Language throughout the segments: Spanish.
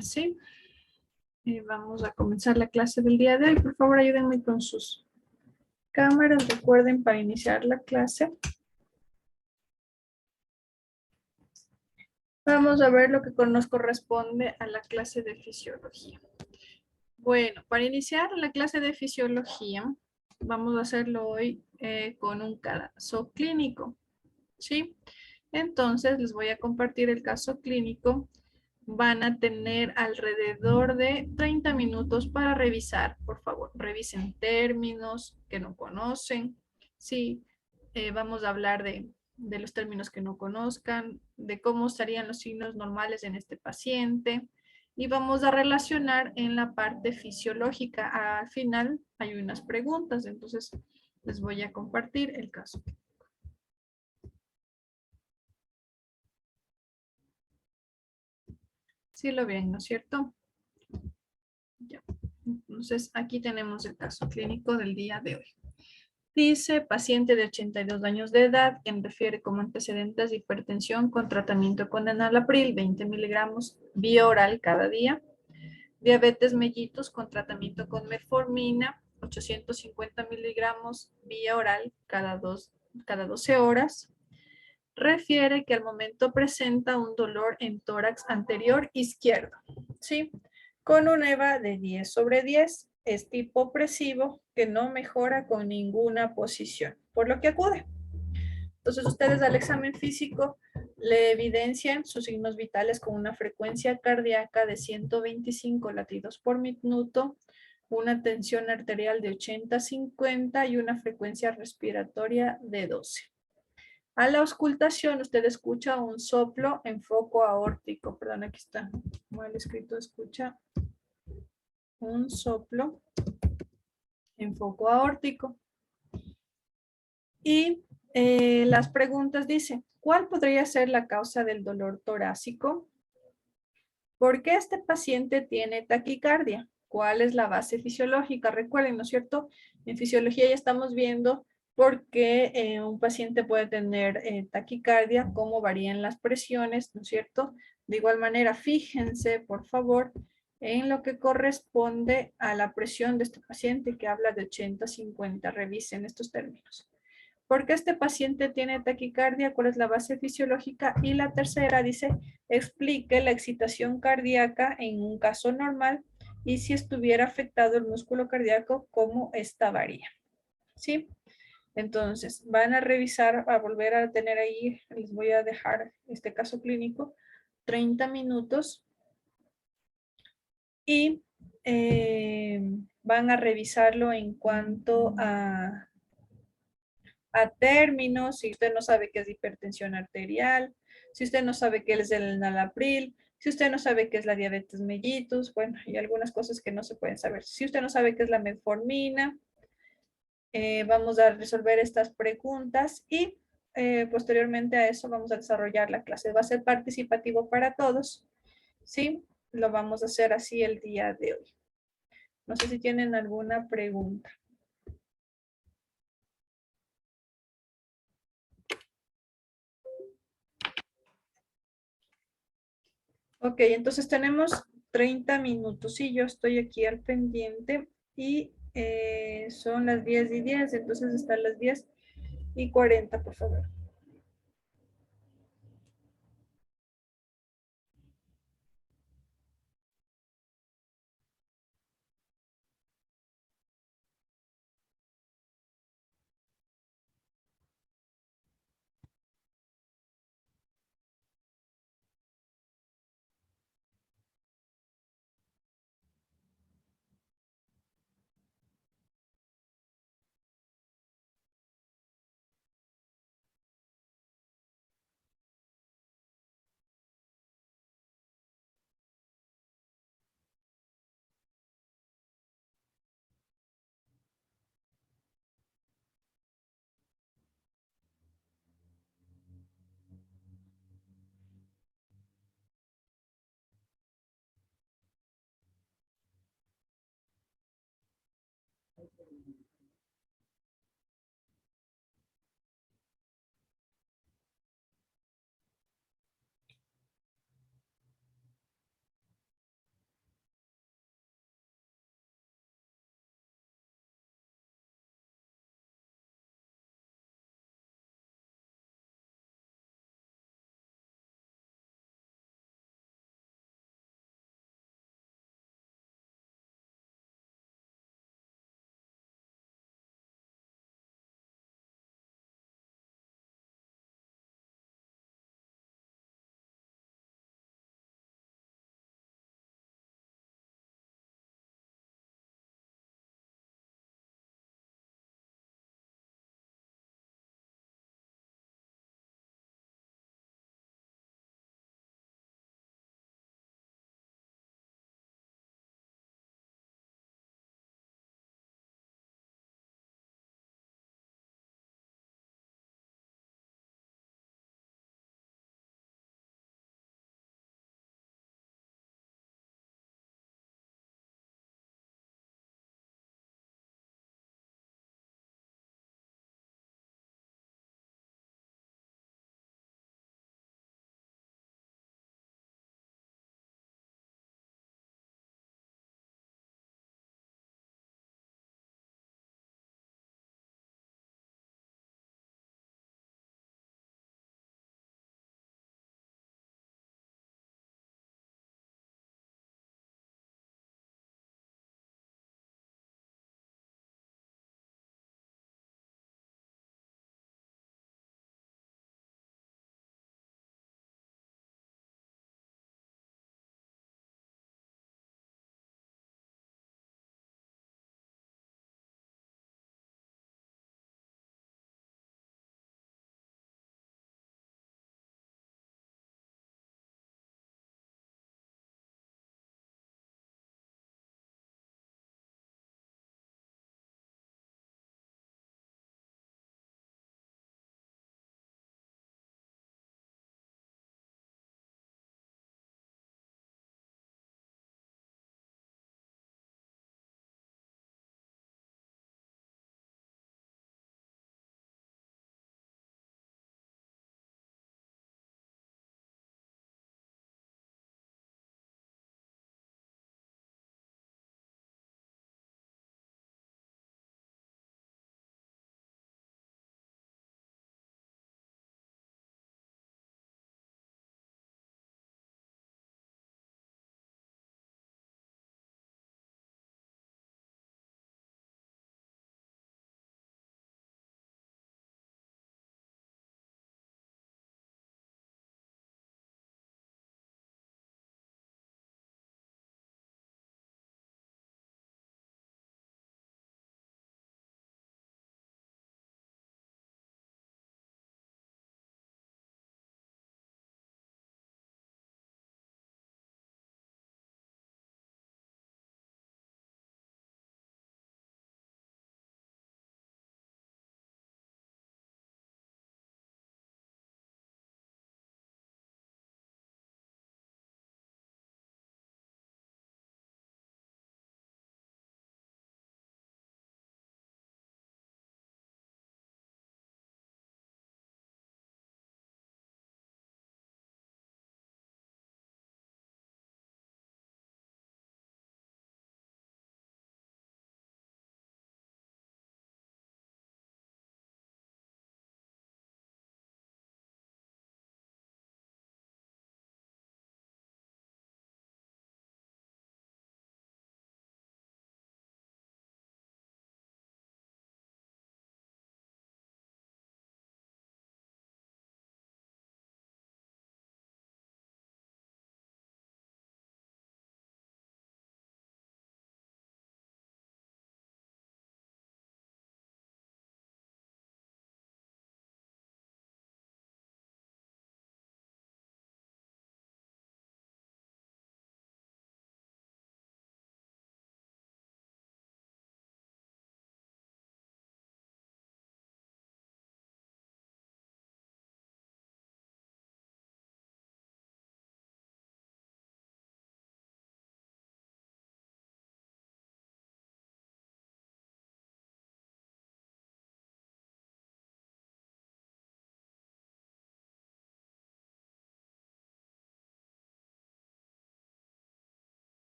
Sí, vamos a comenzar la clase del día de hoy. Por favor, ayúdenme con sus cámaras. Recuerden para iniciar la clase. Vamos a ver lo que nos corresponde a la clase de fisiología. Bueno, para iniciar la clase de fisiología, vamos a hacerlo hoy con un caso clínico. ¿Sí? Entonces, les voy a compartir el caso clínico. Van a tener alrededor de 30 minutos para revisar. Por favor, revisen términos que no conocen. Sí, vamos a hablar de los términos que no conozcan, de cómo estarían los signos normales en este paciente. Y vamos a relacionar en la parte fisiológica. Al final hay unas preguntas, entonces les voy a compartir el caso. Sí lo ven, ¿no es cierto? Ya. Entonces, aquí tenemos el caso clínico del día de hoy. Dice, paciente de 82 años de edad, quien refiere como antecedentes de hipertensión con tratamiento con enalapril, 20 miligramos vía oral cada día. Diabetes mellitus con tratamiento con metformina, 850 miligramos vía oral cada 12 horas. Refiere que al momento presenta un dolor en tórax anterior izquierdo, ¿sí? Con un EVA de 10/10, es tipo opresivo que no mejora con ninguna posición, por lo que acude. Entonces ustedes al examen físico le evidencian sus signos vitales con una frecuencia cardíaca de 125 latidos por minuto, una tensión arterial de 80/50 y una frecuencia respiratoria de 12. A la auscultación usted escucha un soplo en foco aórtico. Perdón, aquí está mal escrito. Escucha un soplo en foco aórtico. Y las preguntas dicen, ¿cuál podría ser la causa del dolor torácico? ¿Por qué este paciente tiene taquicardia? ¿Cuál es la base fisiológica? Recuerden, ¿no es cierto? En fisiología ya estamos viendo por qué un paciente puede tener taquicardia, cómo varían las presiones, ¿no es cierto? De igual manera, fíjense, por favor, en lo que corresponde a la presión de este paciente que habla de 80/50. Revisen estos términos. ¿Por qué este paciente tiene taquicardia? ¿Cuál es la base fisiológica? Y la tercera dice, explique la excitación cardíaca en un caso normal y si estuviera afectado el músculo cardíaco, cómo esta varía. ¿Sí? Entonces, van a revisar, a volver a tener ahí, les voy a dejar este caso clínico, 30 minutos y van a revisarlo en cuanto a términos, si usted no sabe qué es hipertensión arterial, si usted no sabe qué es el enalapril, si usted no sabe qué es la diabetes mellitus, bueno, y algunas cosas que no se pueden saber. Si usted no sabe qué es la metformina, vamos a resolver estas preguntas y posteriormente a eso vamos a desarrollar la clase. Va a ser participativo para todos, ¿sí? Lo vamos a hacer así el día de hoy. No sé si tienen alguna pregunta. Ok, entonces tenemos 30 minutos y yo estoy aquí al pendiente y son las 10:10, entonces están las 10:40, por favor.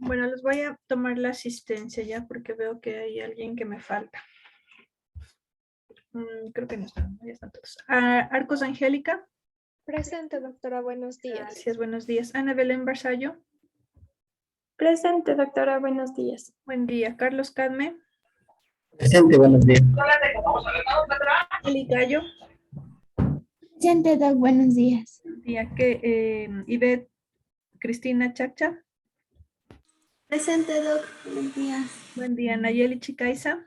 Bueno, les voy a tomar la asistencia ya porque veo que hay alguien que me falta. Creo que no están, ya están todos. Arcos Angélica. Presente, doctora, buenos días. Gracias, buenos días. Ana Belén Barzallo. Presente, doctora, buenos días. Buen día. Carlos Cadme. Presente, buenos días. Eli Gallo. Presente, Doc, buenos días. Buen día. Ivette Cristina Chacha. Presente, Doc, buenos días. Buen día. Nayeli Chicaiza.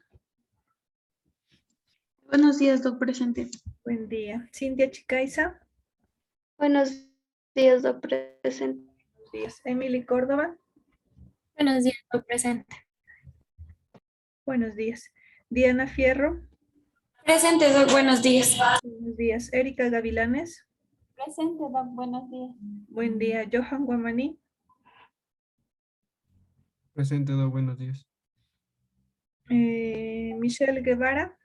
Buenos días, Doc, presente. Buen día. Cintia Chicaiza. Buenos días, Doc, presente. Buenos días. Emily Córdoba. Buenos días, Doc, presente. Buenos días. Diana Fierro. Presente, Doc, buenos días. Buenos días. Erika Gavilanes. Presente, Doc, buenos días. Buen día. Johan Guamaní. Presente, Doc, buenos días. Michelle Guevara.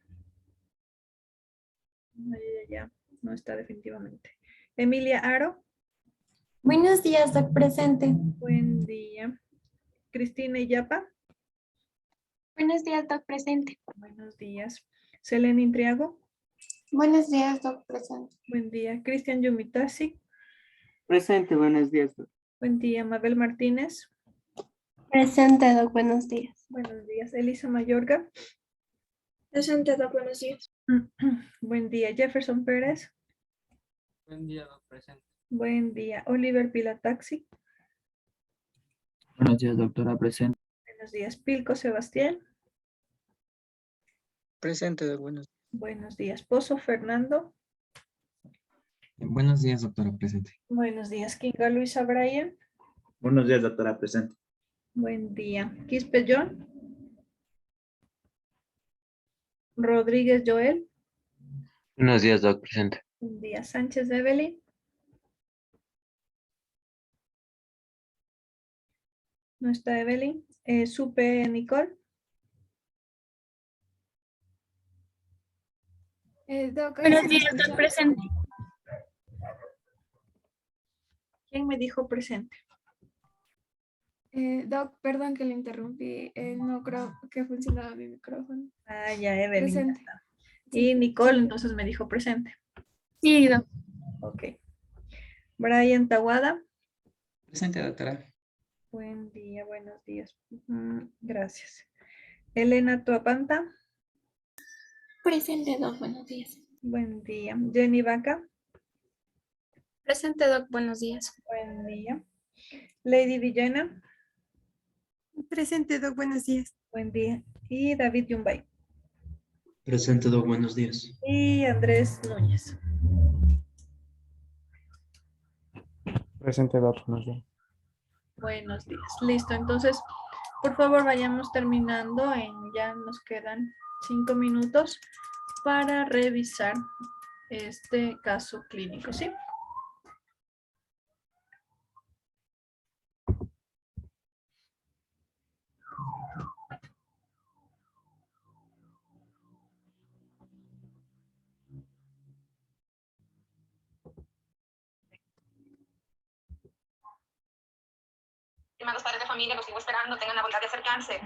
Ya, no está definitivamente. Emilia Aro. Buenos días, Doc, presente. Buen día. Cristina Yapa. Buenos días, Doc, presente. Buenos días. Selene Intriago. Buenos días, Doc, presente. Buen día. Cristian Yumitasi. Presente, buenos días. Buen día. Mabel Martínez. Presente, Doc, buenos días. Buenos días. Elisa Mayorga. Presente, Doc, buenos días. Buen día. Jefferson Pérez. Buen día, Doc, presente. Buen día. Oliver Pilataxi. Buenos días, doctora, presente. Buenos días. Pilco Sebastián. Presente, Doc, buenos. Buenos días. Pozo Fernando. Buenos días, doctora, presente. Buenos días. Kinga Luisa Bryan. Buenos días, doctora, presente. Buen día. Quispe John. Rodríguez Joel. Buenos días, Doc, presente. Buen día. Sánchez Evelyn. No está Evelyn. Supe Nicole. Doc, Buenos días, Doc, presente. ¿Quién me dijo presente? Doc, perdón que le interrumpí. No creo que funcionaba mi micrófono. Ah, ya, Evelyn. Ya Presente. está. Y Nicole entonces me dijo presente. Sí, Doc. Ok. Brian Tawada. Presente, doctora. Buen día, buenos días. Gracias. Elena Tuapanta. Presente, Doc, buenos días. Buen día. Jenny Vaca. Presente, Doc, buenos días. Buen día. Lady Villena. Presente, Doc, buenos días. Buen día. Y David Yumbay. Presente, Doc, buenos días. Y Andrés Núñez. Presente, Doc, buenos días. Buenos días. Listo. Entonces, por favor, vayamos terminando. Ya nos quedan 5 minutos para revisar este caso clínico, ¿sí? Estimados padres de familia, los sigo esperando, tengan la bondad de acercarse.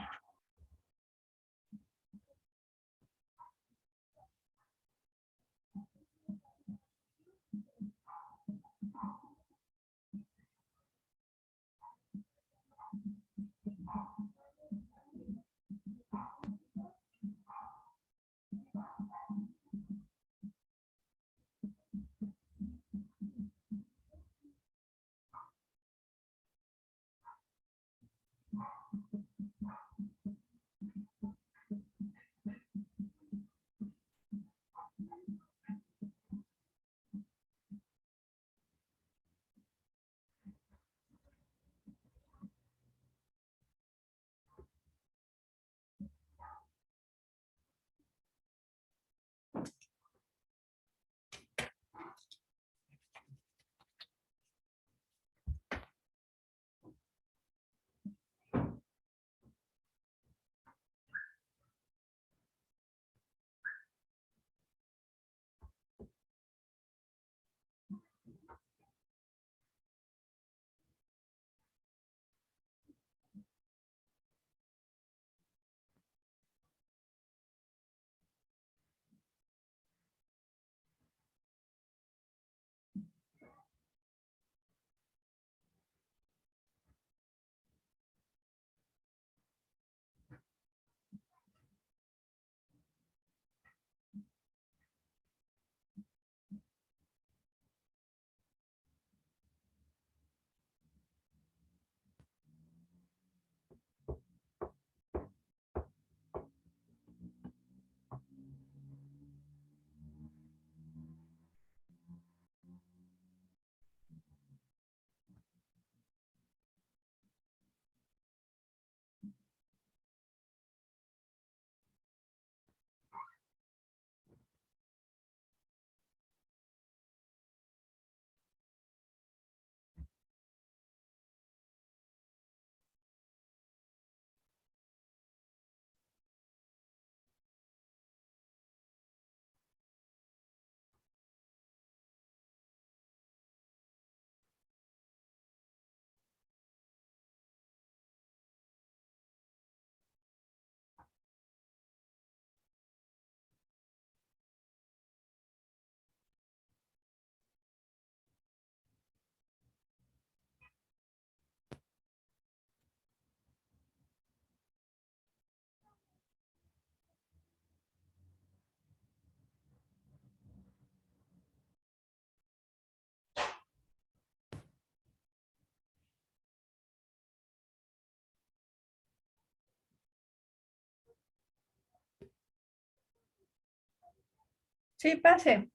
Sí, pase.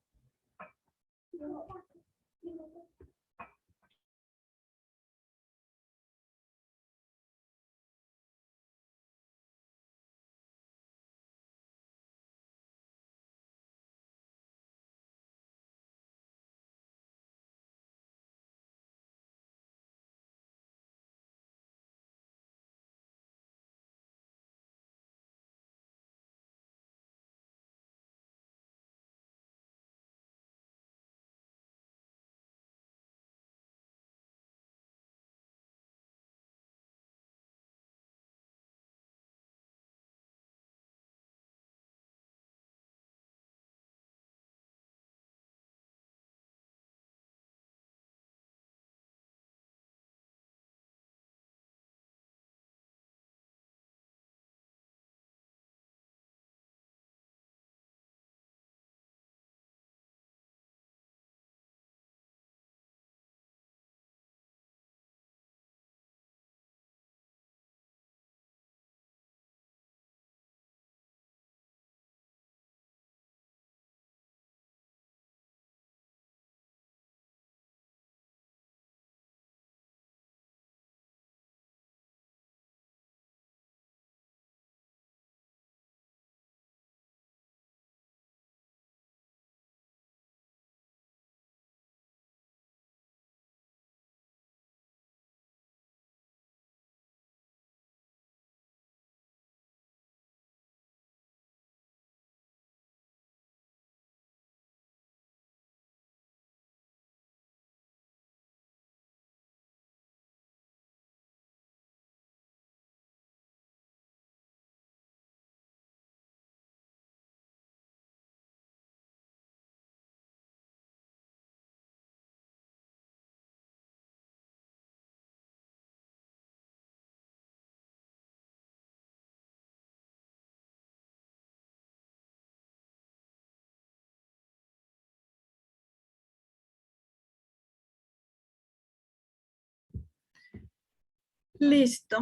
Listo.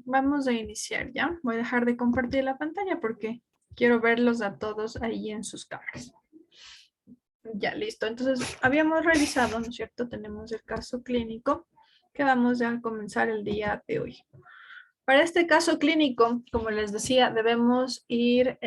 Vamos a iniciar ya. Voy a dejar de compartir la pantalla porque quiero verlos a todos ahí en sus cámaras. Ya, listo. Entonces, habíamos revisado, ¿no es cierto? Tenemos el caso clínico que vamos a comenzar el día de hoy. Para este caso clínico, como les decía, debemos ir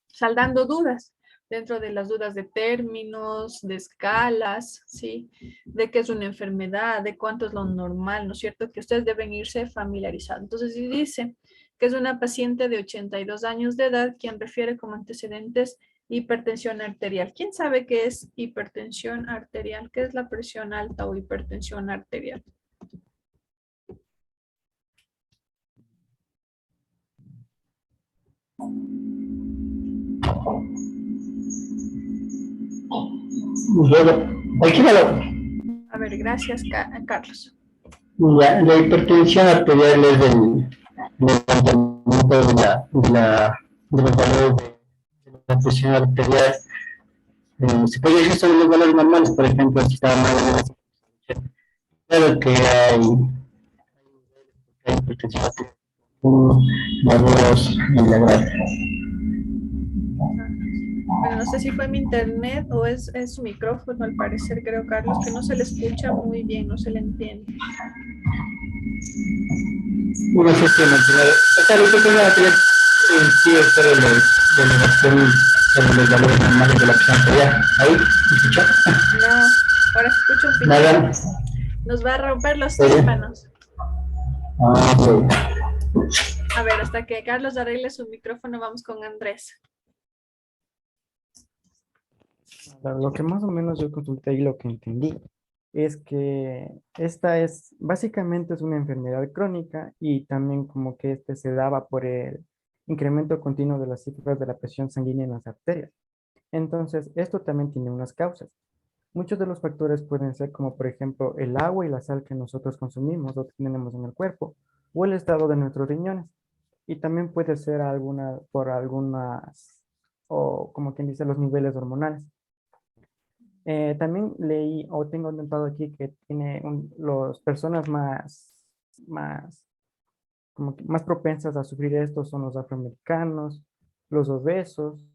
saldando dudas. Dentro de las dudas de términos, de escalas, ¿sí? De qué es una enfermedad, de cuánto es lo normal, ¿no es cierto? Que ustedes deben irse familiarizando. Entonces, si dice que es una paciente de 82 años de edad quien refiere como antecedentes hipertensión arterial. ¿Quién sabe qué es hipertensión arterial? ¿Qué es la presión alta o hipertensión arterial? A ver, gracias, Carlos. Ya, la hipertensión arterial es el levantamiento de los valores de la presión arterial. Se puede decir sobre los valores normales, por ejemplo, si está mal, claro que hay hipertensión arterial, valores en la grasa. Bueno, no sé si fue mi internet o es su micrófono, al parecer, creo, Carlos, que no se le escucha muy bien, no se le entiende. Una gestión arterial. Esta hipertensión arterial sí es por la elevación sobre los valores normales de la presión arterial. ¿Ahí? ¿Me escucha? No, ahora se escucha un Nada. pitido. Nos va a romper los ¿Sí? tímpanos. Ah, ok. A ver, hasta que Carlos arregle su micrófono, vamos con Andrés. Lo que más o menos yo consulté y lo que entendí es que esta es, básicamente es una enfermedad crónica y también como que este se daba por el incremento continuo de las cifras de la presión sanguínea en las arterias. Entonces, esto también tiene unas causas. Muchos de los factores pueden ser como por ejemplo el agua y la sal que nosotros consumimos o tenemos en el cuerpo o el estado de nuestros riñones. Y también puede ser por algunas, o como quien dice, los niveles hormonales. También leí o tengo notado aquí que tiene las personas como que más propensas a sufrir esto son los afroamericanos, los obesos,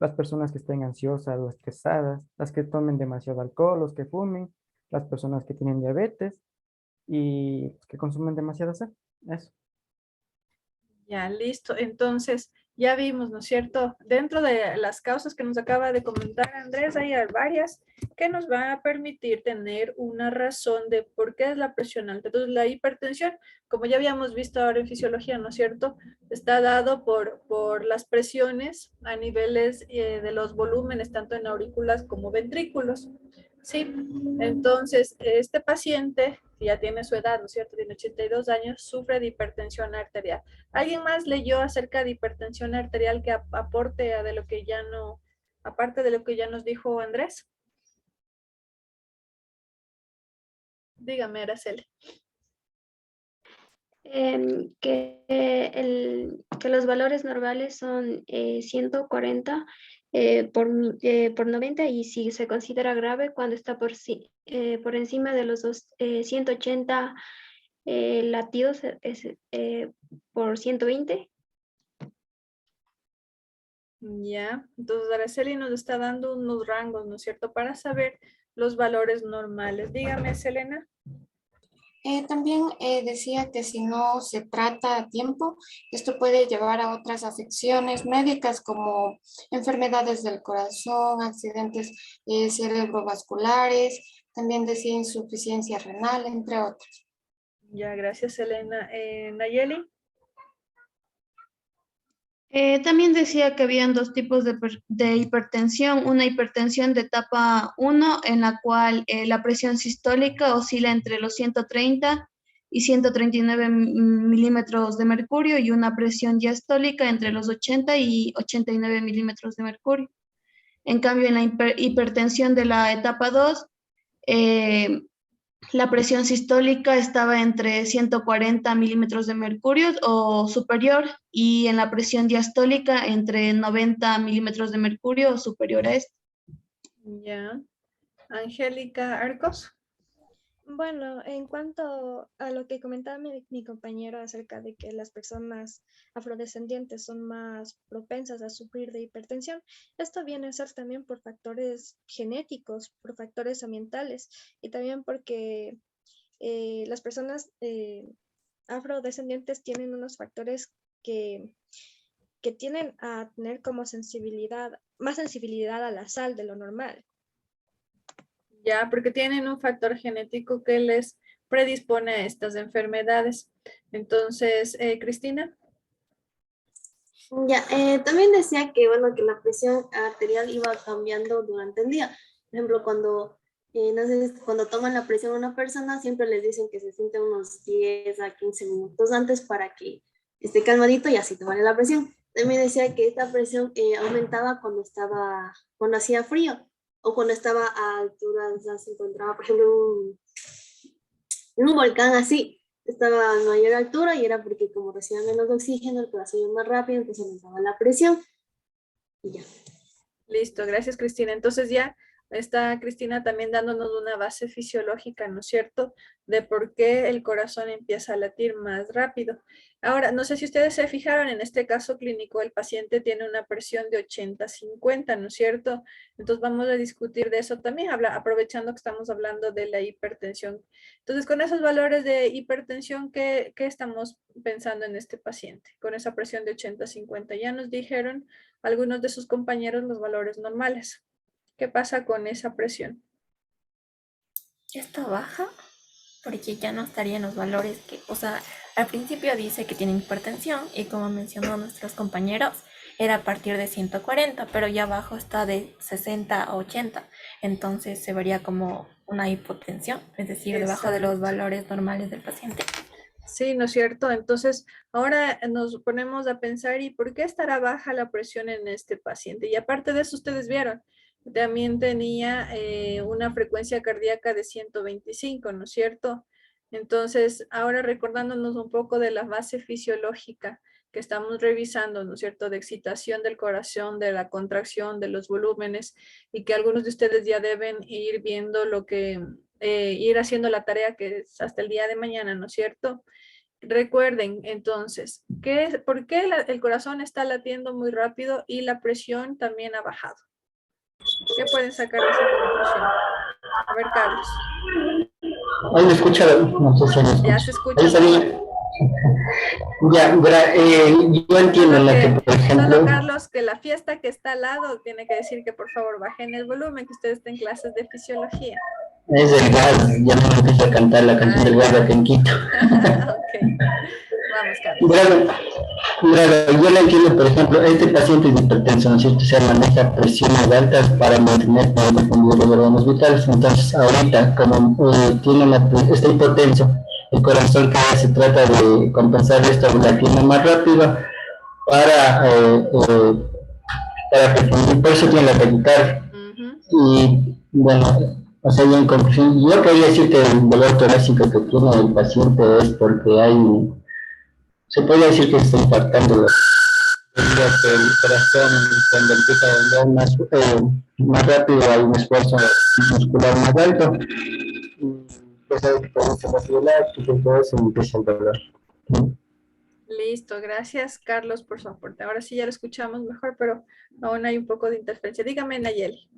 las personas que estén ansiosas o estresadas, las que tomen demasiado alcohol, los que fumen, las personas que tienen diabetes y que consumen demasiada sal. Eso. Ya, listo. Entonces, ya vimos, ¿no es cierto? Dentro de las causas que nos acaba de comentar Andrés, hay varias que nos van a permitir tener una razón de por qué es la presión alta. Entonces, la hipertensión, como ya habíamos visto ahora en fisiología, ¿no es cierto? Está dado por las presiones a niveles de los volúmenes, tanto en aurículas como ventrículos. Sí, entonces este paciente, que ya tiene su edad, ¿no es cierto? Tiene 82 años, sufre de hipertensión arterial. ¿Alguien más leyó acerca de hipertensión arterial que aporte a de lo que ya no, aparte de lo que ya nos dijo Andrés? Dígame, Araceli. Que los valores normales son 140 por 90 y si se considera grave cuando está por encima de los 180 latidos por 120. Ya, entonces Araceli nos está dando unos rangos, ¿no es cierto? Para saber los valores normales. Dígame, Selena. También decía que si no se trata a tiempo, esto puede llevar a otras afecciones médicas como enfermedades del corazón, accidentes cerebrovasculares, también decía insuficiencia renal, entre otros. Ya, gracias, Selena. Nayeli. También decía que habían dos tipos de hipertensión, una hipertensión de etapa 1 en la cual la presión sistólica oscila entre los 130 y 139 milímetros de mercurio y una presión diastólica entre los 80 y 89 milímetros de mercurio. En cambio, en la hipertensión de la etapa 2, la presión sistólica estaba entre 140 milímetros de mercurio o superior y en la presión diastólica entre 90 milímetros de mercurio o superior a esto. Ya. Angélica Arcos. Bueno, en cuanto a lo que comentaba mi compañero acerca de que las personas afrodescendientes son más propensas a sufrir de hipertensión, esto viene a ser también por factores genéticos, por factores ambientales y también porque las personas afrodescendientes tienen unos factores que tienden a tener como más sensibilidad a la sal de lo normal. Ya, porque tienen un factor genético que les predispone a estas enfermedades. Entonces, Cristina. Ya, también decía que, bueno, que la presión arterial iba cambiando durante el día. Por ejemplo, cuando toman la presión a una persona, siempre les dicen que se siente unos 10 a 15 minutos antes para que esté calmadito y así tomarle la presión. También decía que esta presión aumentaba cuando hacía frío o cuando estaba a alturas, o sea, se encontraba, por ejemplo, en un volcán así, estaba a mayor altura y era porque como recibía menos oxígeno, el corazón iba más rápido, entonces aumentaba la presión y ya. Listo, gracias Cristina. Entonces ya está Cristina también dándonos una base fisiológica, ¿no es cierto? De por qué el corazón empieza a latir más rápido. Ahora, no sé si ustedes se fijaron, en este caso clínico el paciente tiene una presión de 80-50, ¿no es cierto? Entonces vamos a discutir de eso también, aprovechando que estamos hablando de la hipertensión. Entonces, con esos valores de hipertensión, ¿qué estamos pensando en este paciente? Con esa presión de 80-50, ya nos dijeron algunos de sus compañeros los valores normales. ¿Qué pasa con esa presión? Ya está baja porque ya no estaría en los valores que, o sea, al principio dice que tiene hipertensión y como mencionó nuestros compañeros, era a partir de 140, pero ya abajo está de 60 a 80, entonces se vería como una hipotensión, es decir, debajo de los valores normales del paciente. Sí, ¿no es cierto? Entonces, ahora nos ponemos a pensar, ¿y por qué estará baja la presión en este paciente? Y aparte de eso, ustedes vieron, también tenía una frecuencia cardíaca de 125, ¿no es cierto? Entonces, ahora recordándonos un poco de la base fisiológica que estamos revisando, ¿no es cierto? De excitación del corazón, de la contracción, de los volúmenes, y que algunos de ustedes ya deben ir viendo ir haciendo la tarea que es hasta el día de mañana, ¿no es cierto? Recuerden entonces, ¿por qué el corazón está latiendo muy rápido y la presión también ha bajado? ¿Qué pueden sacar de esa conclusión? A ver, Carlos. Ahí me escucha, no sé si me escucha. Ya se escucha. Ahí está bien. Ya, yo entiendo Solo la que, que, por ejemplo, solo Carlos, que la fiesta que está al lado tiene que decir que por favor bajen el volumen, que ustedes estén en clases de fisiología. es el gas, ya me empiezo a cantar la canción del gas de Quito. Ok. Vamos, Carlos. Bravo, yo le entiendo, por ejemplo, este paciente de hipertensión, ¿no es cierto? Se maneja presiones altas para mantener los órganos vitales. Entonces, ahorita, como tiene está hipotenso, el corazón que se trata de compensar esto, la tiene más rápido para que por eso tiene la taquicardia. Y bueno, o sea, ya en conclusión, yo podría decir que el dolor torácico que tiene el paciente es porque se puede decir que se está impactando debido a que el corazón cuando empieza a bombear más rápido hay un esfuerzo muscular más alto, pues hay que ponerse vascular y entonces empieza el dolor. Listo, gracias Carlos por su aporte. Ahora sí ya lo escuchamos mejor, pero aún hay un poco de interferencia. Dígame, Nayeli.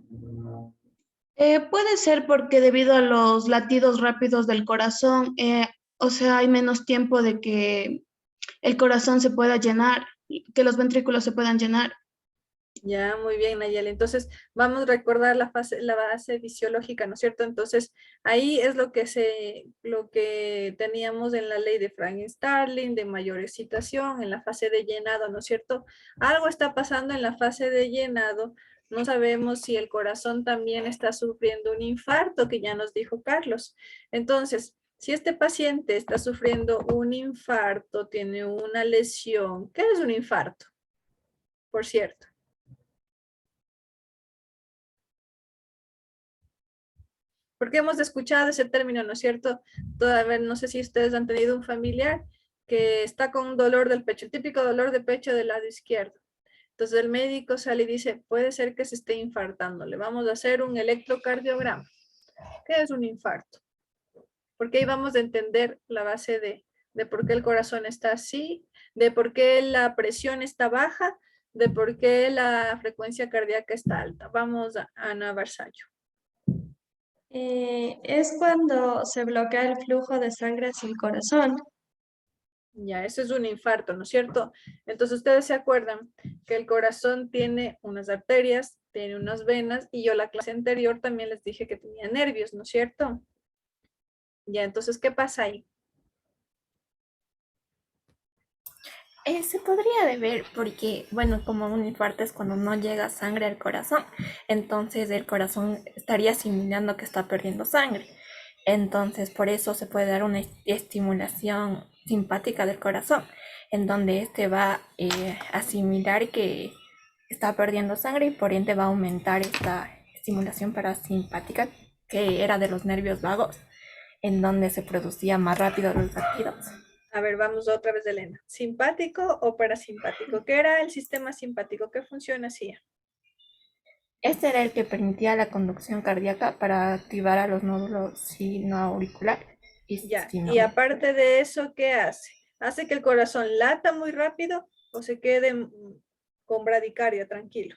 Puede ser porque debido a los latidos rápidos del corazón, o sea, hay menos tiempo de que el corazón se pueda llenar, que los ventrículos se puedan llenar. Ya, muy bien, Nayeli. Entonces, vamos a recordar la base fisiológica, ¿no es cierto? Entonces, ahí es lo que teníamos en la ley de Frank-Starling, de mayor excitación, en la fase de llenado, ¿no es cierto? Algo está pasando en la fase de llenado. No sabemos si el corazón también está sufriendo un infarto, que ya nos dijo Carlos. Entonces, si este paciente está sufriendo un infarto, tiene una lesión, ¿qué es un infarto? Por cierto. Porque hemos escuchado ese término, ¿no es cierto? Todavía no sé si ustedes han tenido un familiar que está con un dolor del pecho, el típico dolor de pecho del lado izquierdo. Entonces el médico sale y dice, puede ser que se esté infartando, le vamos a hacer un electrocardiograma. ¿Qué es un infarto? Porque ahí vamos a entender la base de por qué el corazón está así, de por qué la presión está baja, de por qué la frecuencia cardíaca está alta. Vamos a Ana Barzallo. Es cuando se bloquea el flujo de sangre hacia el corazón. Ya, eso es un infarto, ¿no es cierto? Entonces ustedes se acuerdan que el corazón tiene unas arterias, tiene unas venas, y yo la clase anterior también les dije que tenía nervios, ¿no es cierto? Ya, entonces, ¿qué pasa ahí? Se podría deber porque, bueno, como un infarto es cuando no llega sangre al corazón, entonces el corazón estaría asimilando que está perdiendo sangre. Entonces, por eso se puede dar una estimulación simpática del corazón, en donde este va a asimilar que está perdiendo sangre y por ende va a aumentar esta estimulación parasimpática que era de los nervios vagos, en donde se producía más rápido los latidos. A ver, vamos otra vez, Elena. ¿Simpático o parasimpático? ¿Qué era el sistema simpático? ¿Qué función hacía? Este era el que permitía la conducción cardíaca para activar a los nódulos sinoauriculares. Y aparte de eso, ¿qué hace? ¿Hace que el corazón lata muy rápido o se quede con bradicardia, tranquilo?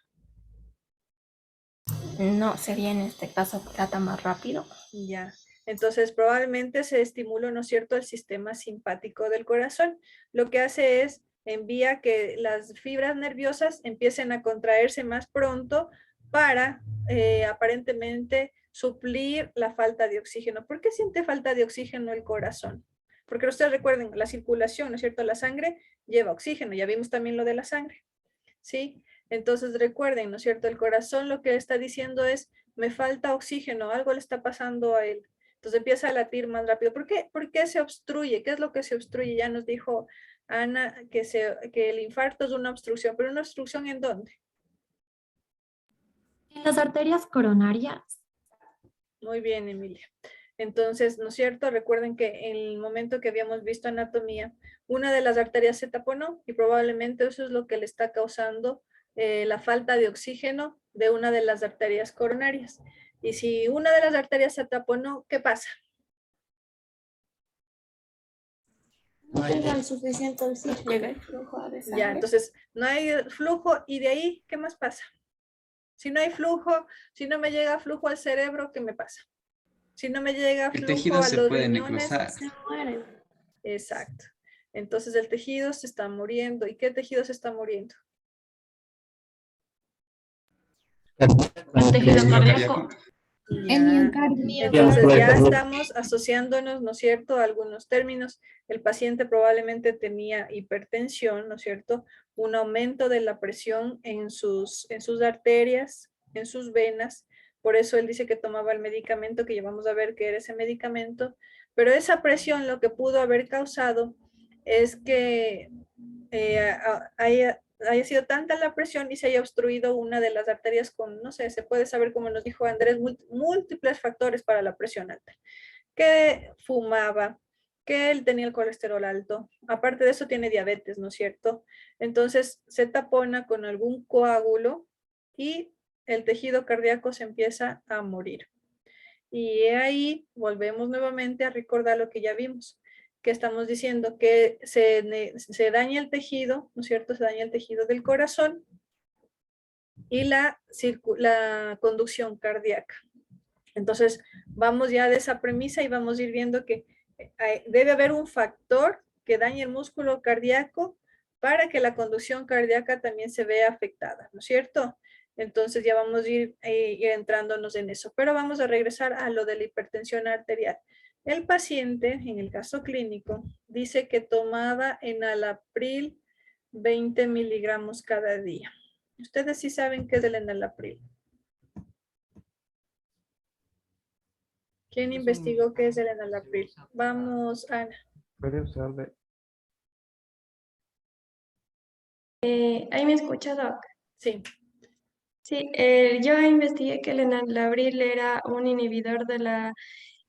No, sería en este caso que lata más rápido. Ya. Entonces probablemente se estimula, ¿no es cierto?, el sistema simpático del corazón. Lo que hace es envía que las fibras nerviosas empiecen a contraerse más pronto para aparentemente suplir la falta de oxígeno. ¿Por qué siente falta de oxígeno el corazón? Porque ustedes recuerden, la circulación, ¿no es cierto?, la sangre lleva oxígeno. Ya vimos también lo de la sangre, ¿sí? Entonces recuerden, ¿no es cierto?, el corazón lo que está diciendo es, me falta oxígeno, algo le está pasando a él. Entonces empieza a latir más rápido. ¿Por qué se obstruye? ¿Qué es lo que se obstruye? Ya nos dijo Ana que el infarto es una obstrucción, pero ¿una obstrucción en dónde? En las arterias coronarias. Muy bien, Emilia. Entonces, ¿no es cierto? Recuerden que en el momento que habíamos visto anatomía, una de las arterias se taponó y probablemente eso es lo que le está causando la falta de oxígeno de una de las arterias coronarias. Y si una de las arterias se taponó, ¿qué pasa? No llega el suficiente oxígeno. Llega el flujo de sangre. Ya, entonces no hay flujo y de ahí, ¿qué más pasa? Si no hay flujo, si no me llega flujo al cerebro, ¿qué me pasa? Si no me llega El flujo tejido a se los puede riñones, necrosar. Se mueren. exacto. Entonces el tejido se está muriendo. ¿Y qué tejido se está muriendo? El tejido cardíaco. Ya. Entonces ya estamos asociándonos, ¿no es cierto?, a algunos términos. El paciente probablemente tenía hipertensión, ¿no es cierto?, un aumento de la presión en sus arterias, en sus venas. Por eso él dice que tomaba el medicamento, que ya vamos a ver qué era ese medicamento. Pero esa presión lo que pudo haber causado es que haya sido tanta la presión y se haya obstruido una de las arterias con, no sé, se puede saber, como nos dijo Andrés, múltiples factores para la presión alta. Que fumaba, que él tenía el colesterol alto, aparte de eso tiene diabetes, ¿no es cierto? Entonces se tapona con algún coágulo y el tejido cardíaco se empieza a morir. Y ahí volvemos nuevamente a recordar lo que ya vimos, que estamos diciendo que se daña el tejido, ¿no es cierto? Se daña el tejido del corazón y la conducción cardíaca. Entonces, vamos ya de esa premisa y vamos a ir viendo que debe haber un factor que dañe el músculo cardíaco para que la conducción cardíaca también se vea afectada, ¿no es cierto? Entonces ya vamos a ir entrándonos en eso, pero vamos a regresar a lo de la hipertensión arterial. El paciente, en el caso clínico, dice que tomaba enalapril 20 miligramos cada día. Ustedes sí saben qué es el enalapril. ¿Quién investigó qué es el enalapril? Vamos, Ana. Puede usar de... ¿Ahí me escucha, Doc? Sí. Sí, yo investigué que el enalapril era un inhibidor de la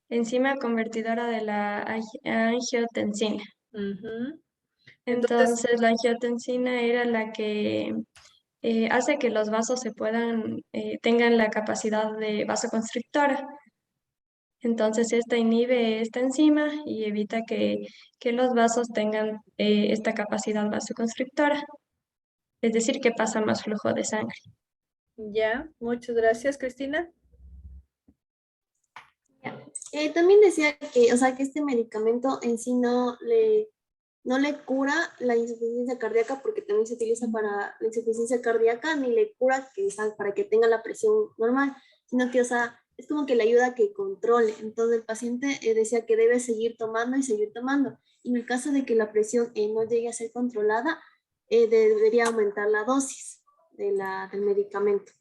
enzima convertidora de la angiotensina. Entonces, la angiotensina era la que hace que los vasos tengan la capacidad de vasoconstrictora. Entonces, esta inhibe esta enzima y evita que los vasos tengan esta capacidad vasoconstrictora. Es decir, que pasa más flujo de sangre. Ya, muchas gracias, Cristina. También decía que, o sea, que este medicamento en sí no le cura la insuficiencia cardíaca, porque también se utiliza para la insuficiencia cardíaca, ni le cura para que tenga la presión normal, sino que, o sea, es como que le ayuda a que controle. Entonces el paciente decía que debe seguir tomando y seguir tomando. Y en el caso de que la presión no llegue a ser controlada, debería aumentar la dosis del medicamento.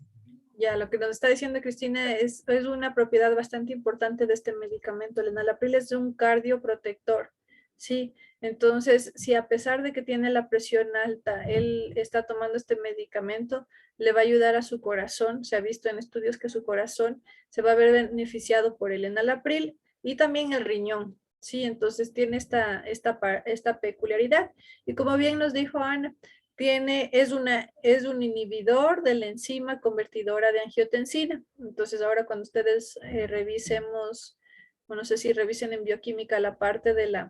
Ya, lo que nos está diciendo Cristina es una propiedad bastante importante de este medicamento. El enalapril es un cardioprotector, ¿sí? Entonces, si a pesar de que tiene la presión alta, él está tomando este medicamento, le va a ayudar a su corazón. Se ha visto en estudios que su corazón se va a ver beneficiado por el enalapril y también el riñón, ¿sí? Entonces, tiene esta peculiaridad. Y como bien nos dijo Ana, es un inhibidor de la enzima convertidora de angiotensina. Entonces ahora cuando ustedes revisemos, o no sé si revisen en bioquímica la parte de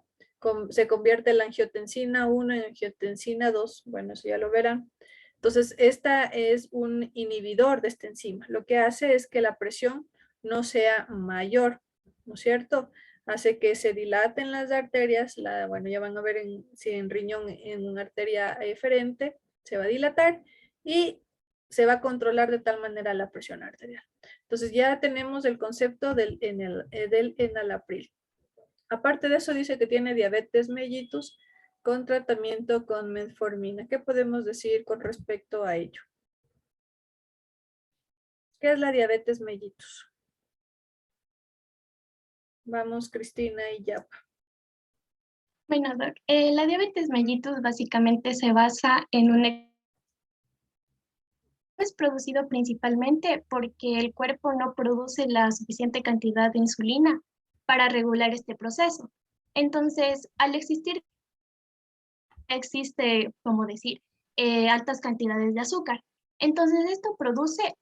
se convierte la angiotensina 1 en angiotensina 2, bueno, eso ya lo verán. Entonces esta es un inhibidor de esta enzima. Lo que hace es que la presión no sea mayor, ¿no es cierto? Hace que se dilaten las arterias, bueno, ya van a ver si en riñón, en una arteria diferente, se va a dilatar y se va a controlar de tal manera la presión arterial. Entonces ya tenemos el concepto del enalapril. Aparte de eso dice que tiene diabetes mellitus con tratamiento con metformina. ¿Qué podemos decir con respecto a ello? ¿Qué es la diabetes mellitus? Vamos, Cristina y Yapa. Bueno, Doc, la diabetes mellitus básicamente se basa en es producido principalmente porque el cuerpo no produce la suficiente cantidad de insulina para regular este proceso. Entonces, al existe, como decir, altas cantidades de azúcar. Entonces, esto produce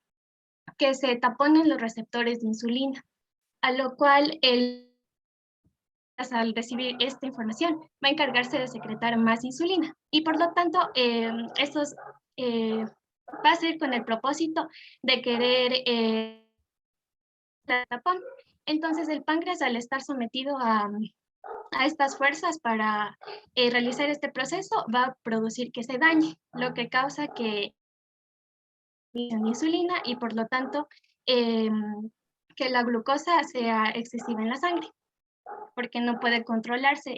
que se taponen los receptores de insulina, a lo cual al recibir esta información, va a encargarse de secretar más insulina y por lo tanto estos va a ser con el propósito de querer tapón. Entonces el páncreas, al estar sometido a estas fuerzas para realizar este proceso, va a producir que se dañe, lo que causa que insulina y por lo tanto que la glucosa sea excesiva en la sangre, porque no puede controlarse,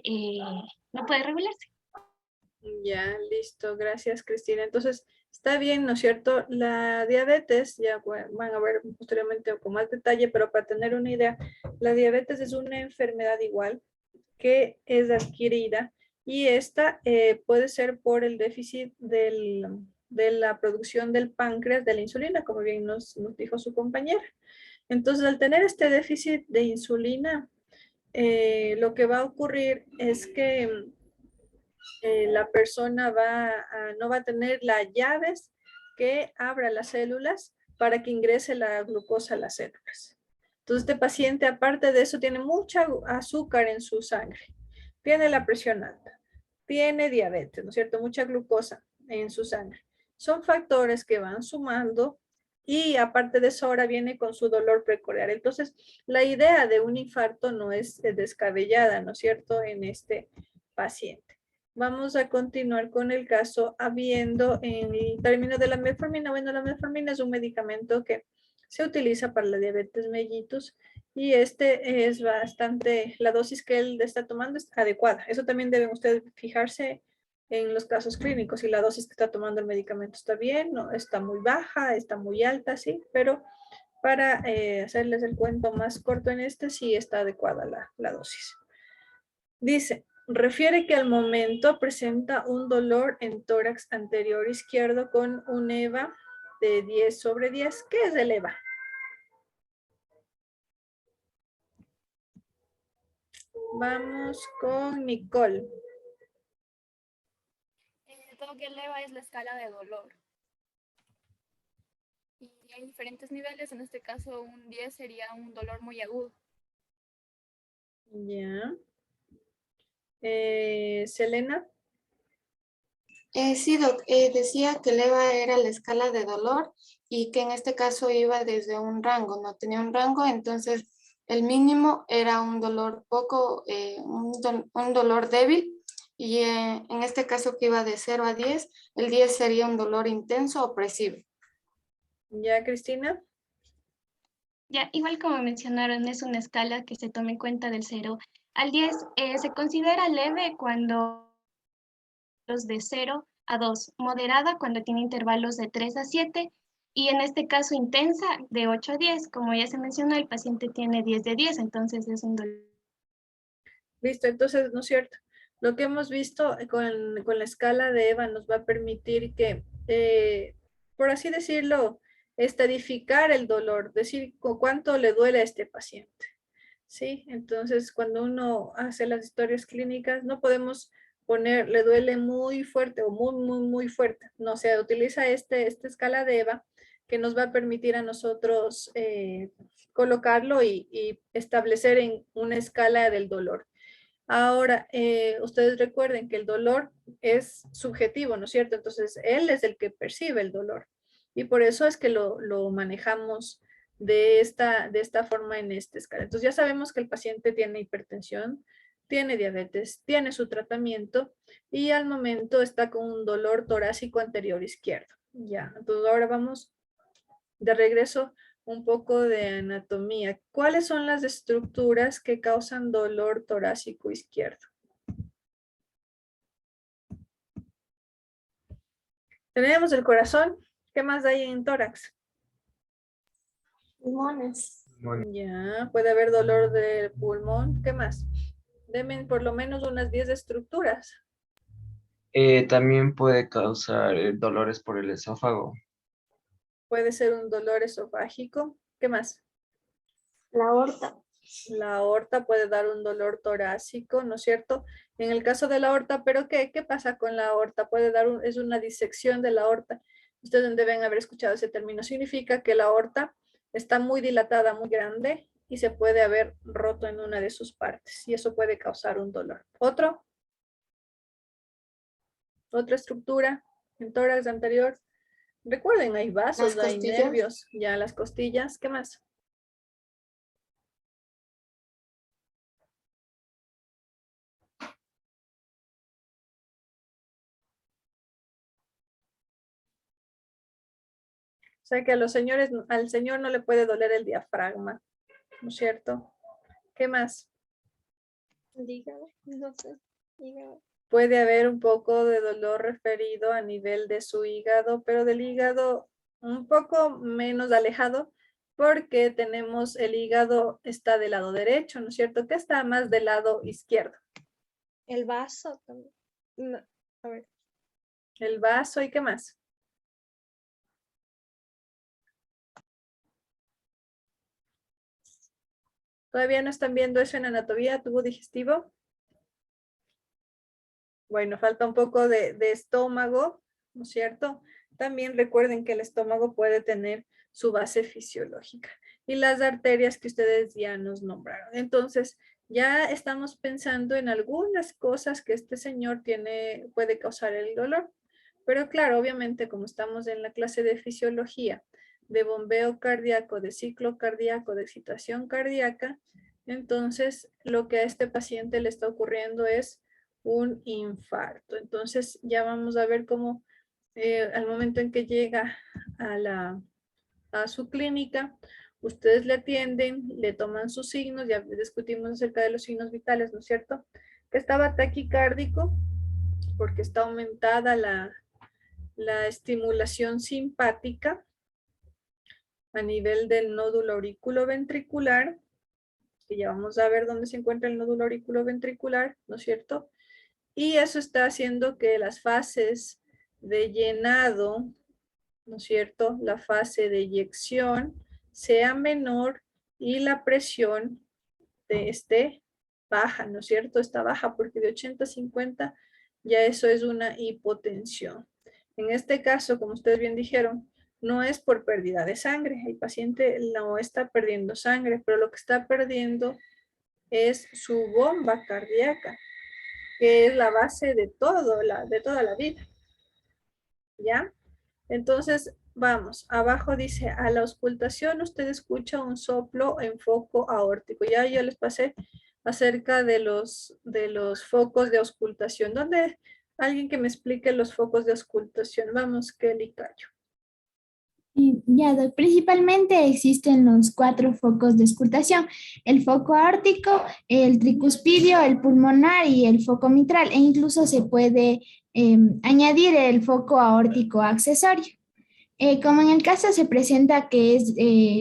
no puede regularse. Ya, listo, gracias Cristina. Entonces, está bien, ¿no es cierto? La diabetes, ya van a ver posteriormente con más detalle, pero para tener una idea, la diabetes es una enfermedad igual que es adquirida y esta puede ser por el déficit de la producción del páncreas de la insulina, como bien nos dijo su compañera. Entonces, al tener este déficit de insulina, lo que va a ocurrir es que la persona no va a tener las llaves que abra las células para que ingrese la glucosa a las células. Entonces, este paciente, aparte de eso, tiene mucha azúcar en su sangre, tiene la presión alta, tiene diabetes, ¿no es cierto? Mucha glucosa en su sangre. Son factores que van sumando y aparte de eso ahora viene con su dolor precordial. Entonces, la idea de un infarto no es descabellada, ¿no es cierto? En este paciente. Vamos a continuar con el caso habiendo en el término de la metformina. Bueno, la metformina es un medicamento que se utiliza para la diabetes mellitus y este es bastante, la dosis que él está tomando es adecuada. Eso también deben ustedes fijarse en los casos clínicos, si la dosis que está tomando el medicamento está bien, no está muy baja, está muy alta, sí, pero para hacerles el cuento más corto en este, sí está adecuada la dosis. Dice, refiere que al momento presenta un dolor en tórax anterior izquierdo con un EVA de 10/10. ¿Qué es el EVA? Vamos con Nicole. Todo que eleva es la escala de dolor. Y hay diferentes niveles, en este caso un 10 sería un dolor muy agudo. Ya. Selena. Sí, Doc, decía que el EVA era la escala de dolor y que en este caso iba desde un rango, no tenía un rango, entonces el mínimo era un dolor poco, un dolor débil y en este caso que iba de 0 a 10, el 10 sería un dolor intenso opresivo. Ya, Cristina. Ya, igual como mencionaron, es una escala que se toma en cuenta del 0 al 10. Se considera leve cuando los de 0 a 2, moderada cuando tiene intervalos de 3 a 7 y en este caso intensa de 8 a 10. Como ya se mencionó, el paciente tiene 10 de 10, entonces es un dolor. Listo, entonces, ¿no es cierto? Lo que hemos visto con la escala de EVA nos va a permitir que, por así decirlo, estadificar el dolor, decir cuánto le duele a este paciente. ¿Sí? Entonces, cuando uno hace las historias clínicas, no podemos poner, le duele muy fuerte o muy fuerte. No, se utiliza esta escala de EVA que nos va a permitir a nosotros colocarlo y establecer en una escala del dolor. Ahora, ustedes recuerden que el dolor es subjetivo, ¿no es cierto? Entonces, él es el que percibe el dolor. Y por eso es que lo manejamos de esta forma en esta escala. Entonces, ya sabemos que el paciente tiene hipertensión, tiene diabetes, tiene su tratamiento y al momento está con un dolor torácico anterior izquierdo. Ya, entonces ahora vamos de regreso un poco de anatomía. ¿Cuáles son las estructuras que causan dolor torácico izquierdo? Tenemos el corazón. ¿Qué más hay en tórax? Pulmones. Ya, puede haber dolor del pulmón. ¿Qué más? Deben por lo menos unas 10 estructuras. También puede causar dolores por el esófago. Puede ser un dolor esofágico. ¿Qué más? La aorta. La aorta puede dar un dolor torácico, ¿no es cierto? En el caso de la aorta, ¿pero qué pasa con la aorta? Puede dar es una disección de la aorta. Ustedes deben haber escuchado ese término. Significa que la aorta está muy dilatada, muy grande y se puede haber roto en una de sus partes y eso puede causar un dolor. ¿Otro? ¿Otra estructura en tórax anterior? Recuerden, hay vasos, Las hay costillas. nervios, ya las costillas. ¿Qué más? O sea que a los señores, al señor no le puede doler el diafragma, ¿no es cierto? ¿Qué más? Dígame, no sé, dígame. Puede haber un poco de dolor referido a nivel de su hígado, pero del hígado un poco menos alejado, porque tenemos el hígado está del lado derecho, ¿no es cierto? Que está más del lado izquierdo. El vaso también. No, a ver. El vaso y qué más. ¿Todavía no están viendo eso en anatomía, tubo digestivo? Bueno, falta un poco de estómago, ¿no es cierto? También recuerden que el estómago puede tener su base fisiológica y las arterias que ustedes ya nos nombraron. Entonces, ya estamos pensando en algunas cosas que este señor puede causar el dolor. Pero claro, obviamente, como estamos en la clase de fisiología, de bombeo cardíaco, de ciclo cardíaco, de excitación cardíaca, entonces lo que a este paciente le está ocurriendo es un infarto. Entonces ya vamos a ver cómo al momento en que llega a su clínica, ustedes le atienden, le toman sus signos, ya discutimos acerca de los signos vitales, ¿no es cierto? Que estaba taquicárdico porque está aumentada la estimulación simpática a nivel del nódulo auriculoventricular, que ya vamos a ver dónde se encuentra el nódulo auriculoventricular, ¿no es cierto? Y eso está haciendo que las fases de llenado, ¿no es cierto? La fase de eyección sea menor y la presión esté baja, ¿no es cierto? Está baja porque de 80 a 50 ya eso es una hipotensión. En este caso, como ustedes bien dijeron, no es por pérdida de sangre. El paciente no está perdiendo sangre, pero lo que está perdiendo es su bomba cardíaca, que es la base de todo, de toda la vida. ¿Ya? Entonces, vamos, abajo dice, a la auscultación usted escucha un soplo en foco aórtico. Ya yo les pasé acerca de los focos de auscultación. ¿Dónde? Alguien que me explique los focos de auscultación. Vamos, Kelly Cayo. Ya, principalmente existen los 4 focos de auscultación: el foco aórtico, el tricuspidio, el pulmonar y el foco mitral, e incluso se puede añadir el foco aórtico accesorio. Como en el caso se presenta que es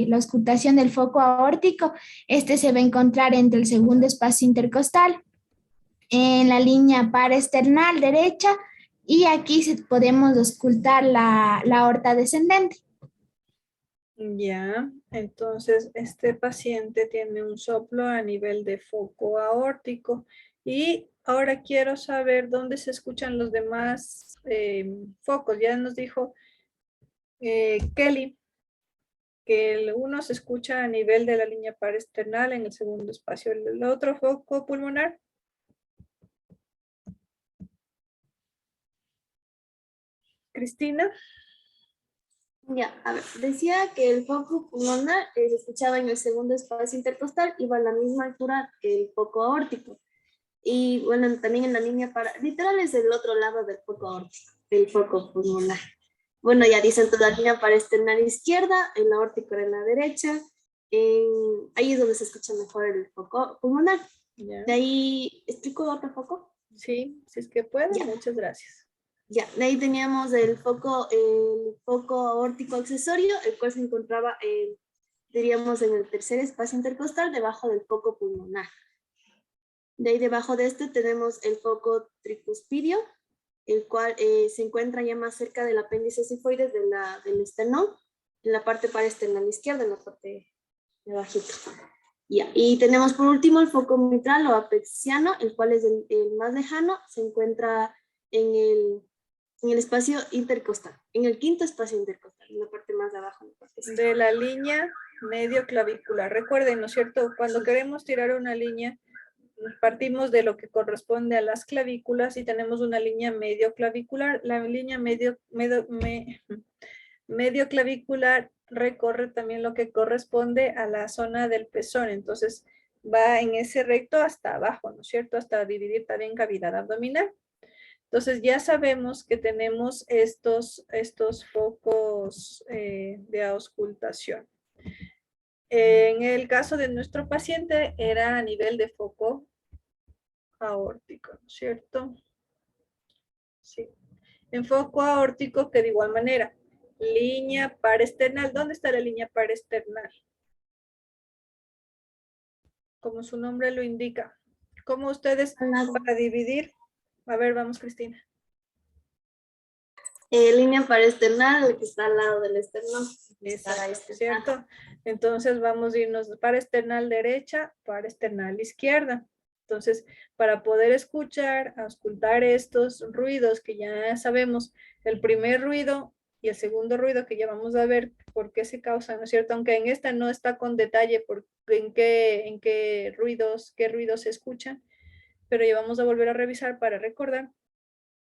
la auscultación del foco aórtico, este se va a encontrar entre el segundo espacio intercostal, en la línea paraesternal derecha, y aquí podemos auscultar la aorta descendente. Ya, entonces este paciente tiene un soplo a nivel de foco aórtico y ahora quiero saber dónde se escuchan los demás focos. Ya nos dijo Kelly que el uno se escucha a nivel de la línea paraesternal en el segundo espacio. El otro foco pulmonar. Cristina. Ya, a ver, decía que el foco pulmonar se escuchaba en el segundo espacio intercostal, iba a la misma altura que el foco aórtico. Y bueno, también en la línea literal es el otro lado del foco aórtico, el foco pulmonar. Bueno, ya dicen toda la línea paraesternal izquierda, el aórtico en la derecha, ahí es donde se escucha mejor el foco pulmonar. Ya. De ahí, ¿explico otro foco? Sí, si es que puede, ya. Muchas gracias. Ya, de ahí teníamos el foco aórtico accesorio, el cual se encontraba, diríamos, en el tercer espacio intercostal, debajo del foco pulmonar. De ahí debajo de este tenemos el foco tricuspidio, el cual se encuentra ya más cerca del apéndice cifoides del esternón, en la parte paraesternal izquierda, en la parte de bajito. Ya. Y tenemos por último el foco mitral o apexiano, el cual es el más lejano, se encuentra en el espacio intercostal, en el quinto espacio intercostal, en la parte más de abajo. De la línea medio clavicular. Recuerden, ¿no es cierto? Cuando queremos tirar una línea, partimos de lo que corresponde a las clavículas y tenemos una línea medio clavicular. La línea medio clavicular recorre también lo que corresponde a la zona del pezón. Entonces, va en ese recto hasta abajo, ¿no es cierto? Hasta dividir también cavidad abdominal. Entonces, ya sabemos que tenemos estos focos de auscultación. En el caso de nuestro paciente, era a nivel de foco aórtico, ¿no es cierto? Sí. En foco aórtico, que de igual manera, línea paresternal. ¿Dónde está la línea paresternal? Como su nombre lo indica. ¿Cómo ustedes para dividir? A ver, vamos, Cristina. Línea paresternal, que está al lado del esternón. Exacto, ¿cierto? Entonces vamos a irnos paresternal derecha, paresternal izquierda. Entonces, para poder escuchar, auscultar estos ruidos que ya sabemos, el primer ruido y el segundo ruido que ya vamos a ver por qué se causan, ¿no es cierto? Aunque en esta no está con detalle por en qué ruidos se escuchan, pero ya vamos a volver a revisar para recordar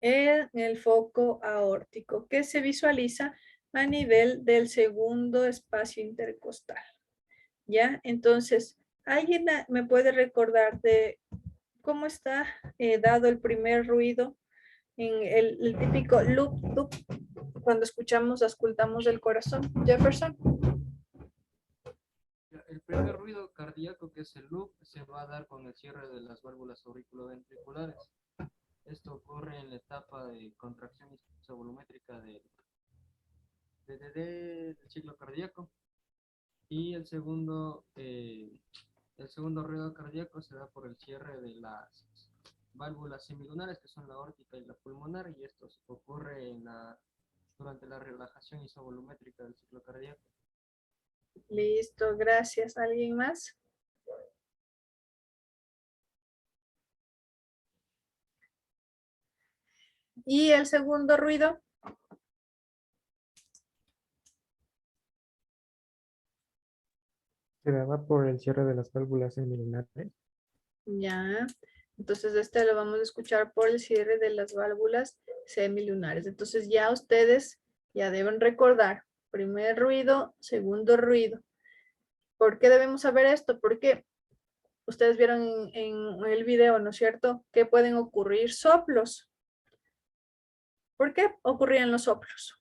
en el foco aórtico, que se visualiza a nivel del segundo espacio intercostal. ¿Ya? Entonces, ¿alguien me puede recordar de cómo está dado el primer ruido en el típico loop, loop, cuando escuchamos, auscultamos del corazón? Jefferson. El primer ruido cardíaco, que es el loop, se va a dar con el cierre de las válvulas auriculoventriculares. Esto ocurre en la etapa de contracción isovolumétrica del ciclo cardíaco. Y el segundo ruido cardíaco se da por el cierre de las válvulas semilunares, que son la aórtica y la pulmonar, y esto ocurre durante la relajación isovolumétrica del ciclo cardíaco. Listo, gracias. ¿Alguien más? ¿Y el segundo ruido? Se daba por el cierre de las válvulas semilunares. Ya. Entonces este lo vamos a escuchar por el cierre de las válvulas semilunares. Entonces ya ustedes ya deben recordar primer ruido, segundo ruido. ¿Por qué debemos saber esto? Porque ustedes vieron en el video, ¿no es cierto? Que pueden ocurrir soplos. ¿Por qué ocurrían los soplos?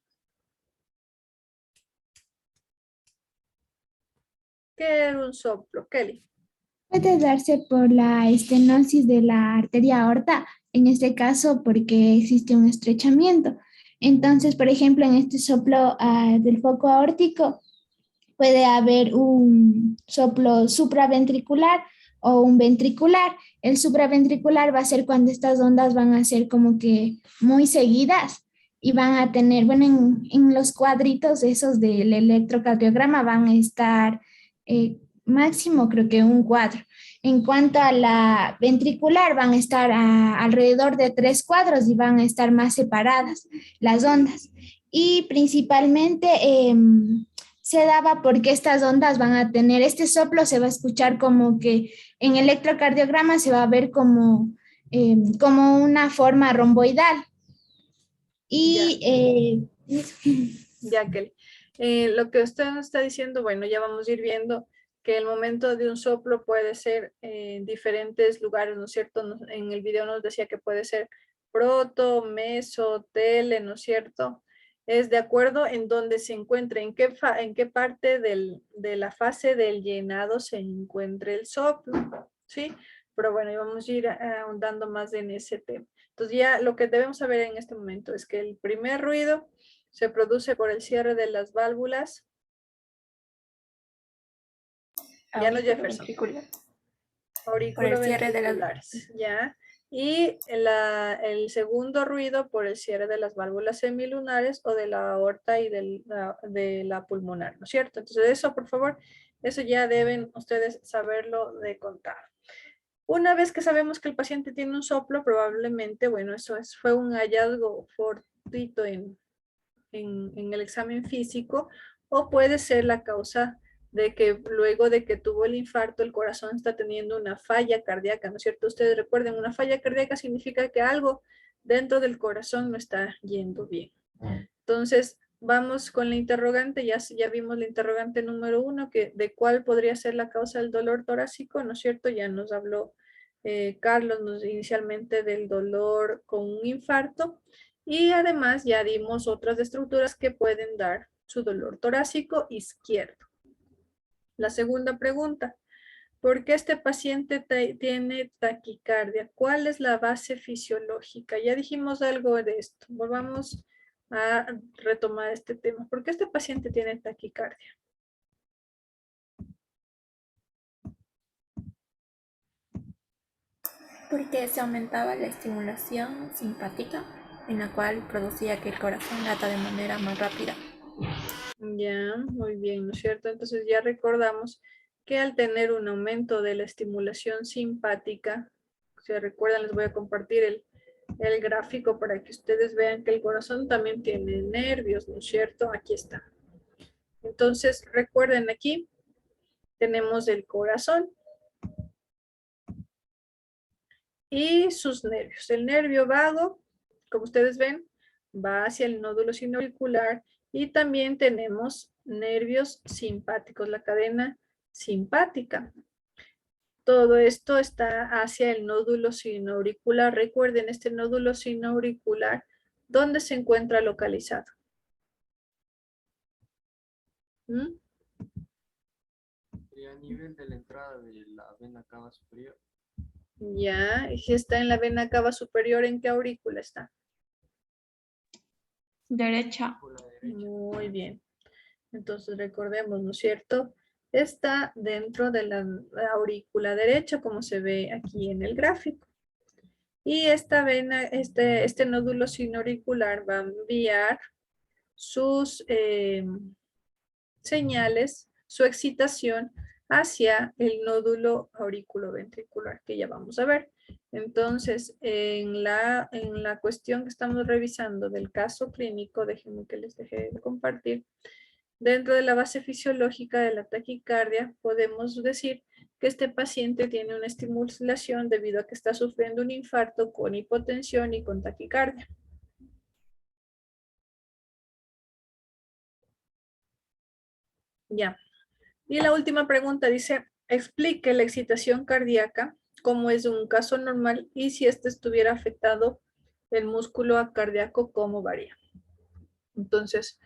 ¿Qué era un soplo, Kelly? Puede darse por la estenosis de la arteria aorta, en este caso porque existe un estrechamiento. Entonces, por ejemplo, en este soplo del foco aórtico puede haber un soplo supraventricular o un ventricular. El supraventricular va a ser cuando estas ondas van a ser como que muy seguidas y van a tener, bueno, en los cuadritos esos del electrocardiograma van a estar máximo creo que un cuadro. En cuanto a la ventricular, van a estar alrededor de 3 cuadros y van a estar más separadas las ondas. Y principalmente se daba porque estas ondas van a tener, este soplo se va a escuchar como que en electrocardiograma se va a ver como una forma romboidal. Y ya, Kelly. Lo que usted nos está diciendo, bueno, ya vamos a ir viendo que el momento de un soplo puede ser en diferentes lugares, ¿no es cierto? En el video nos decía que puede ser proto, meso, tele, ¿no es cierto? Es de acuerdo en dónde se encuentre, en qué parte de la fase del llenado se encuentre el soplo, ¿sí? Pero bueno, vamos a ir ahondando más en ese tema. Entonces ya lo que debemos saber en este momento es que el primer ruido se produce por el cierre de las válvulas. Ya no, Jefferson. Por el cierre de las... Ya. Y el segundo ruido por el cierre de las válvulas semilunares o de la aorta y de la pulmonar, ¿no es cierto? Entonces eso, por favor, eso ya deben ustedes saberlo de contar. Una vez que sabemos que el paciente tiene un soplo, probablemente, bueno, fue un hallazgo fortuito en el examen físico, o puede ser la causa de que luego de que tuvo el infarto, el corazón está teniendo una falla cardíaca, ¿no es cierto? Ustedes recuerden, una falla cardíaca significa que algo dentro del corazón no está yendo bien. Entonces, vamos con la interrogante, ya vimos la interrogante número 1, que de cuál podría ser la causa del dolor torácico, ¿no es cierto? Ya nos habló Carlos inicialmente del dolor con un infarto, y además ya dimos otras estructuras que pueden dar su dolor torácico izquierdo. La segunda pregunta, ¿por qué este paciente tiene taquicardia? ¿Cuál es la base fisiológica? Ya dijimos algo de esto. Volvamos a retomar este tema. ¿Por qué este paciente tiene taquicardia? Porque se aumentaba la estimulación simpática, en la cual producía que el corazón lata de manera más rápida. Ya, muy bien, ¿no es cierto? Entonces ya recordamos que al tener un aumento de la estimulación simpática, si recuerdan, les voy a compartir el gráfico para que ustedes vean que el corazón también tiene nervios, ¿no es cierto? Aquí está. Entonces, recuerden aquí, tenemos el corazón y sus nervios. El nervio vago, como ustedes ven, va hacia el nódulo sinoauricular, y también tenemos nervios simpáticos, la cadena simpática. Todo esto está hacia el nódulo sinoauricular. Recuerden, este nódulo sinoauricular, ¿dónde se encuentra localizado? ¿Mm? A nivel de la entrada de la vena cava superior. Ya, y si está en la vena cava superior, ¿en qué aurícula está? Derecha. Muy bien. Entonces recordemos, ¿no es cierto? Está dentro de la aurícula derecha, como se ve aquí en el gráfico. Y esta vena, este nódulo sinoauricular va a enviar sus señales, su excitación hacia el nódulo auriculoventricular, que ya vamos a ver. Entonces, en la cuestión que estamos revisando del caso clínico, déjenme que les deje de compartir, dentro de la base fisiológica de la taquicardia, podemos decir que este paciente tiene una estimulación debido a que está sufriendo un infarto con hipotensión y con taquicardia. Ya. Y la última pregunta dice, explique la excitación cardíaca, cómo es un caso normal, y si este estuviera afectado el músculo cardíaco, cómo varía. Entonces,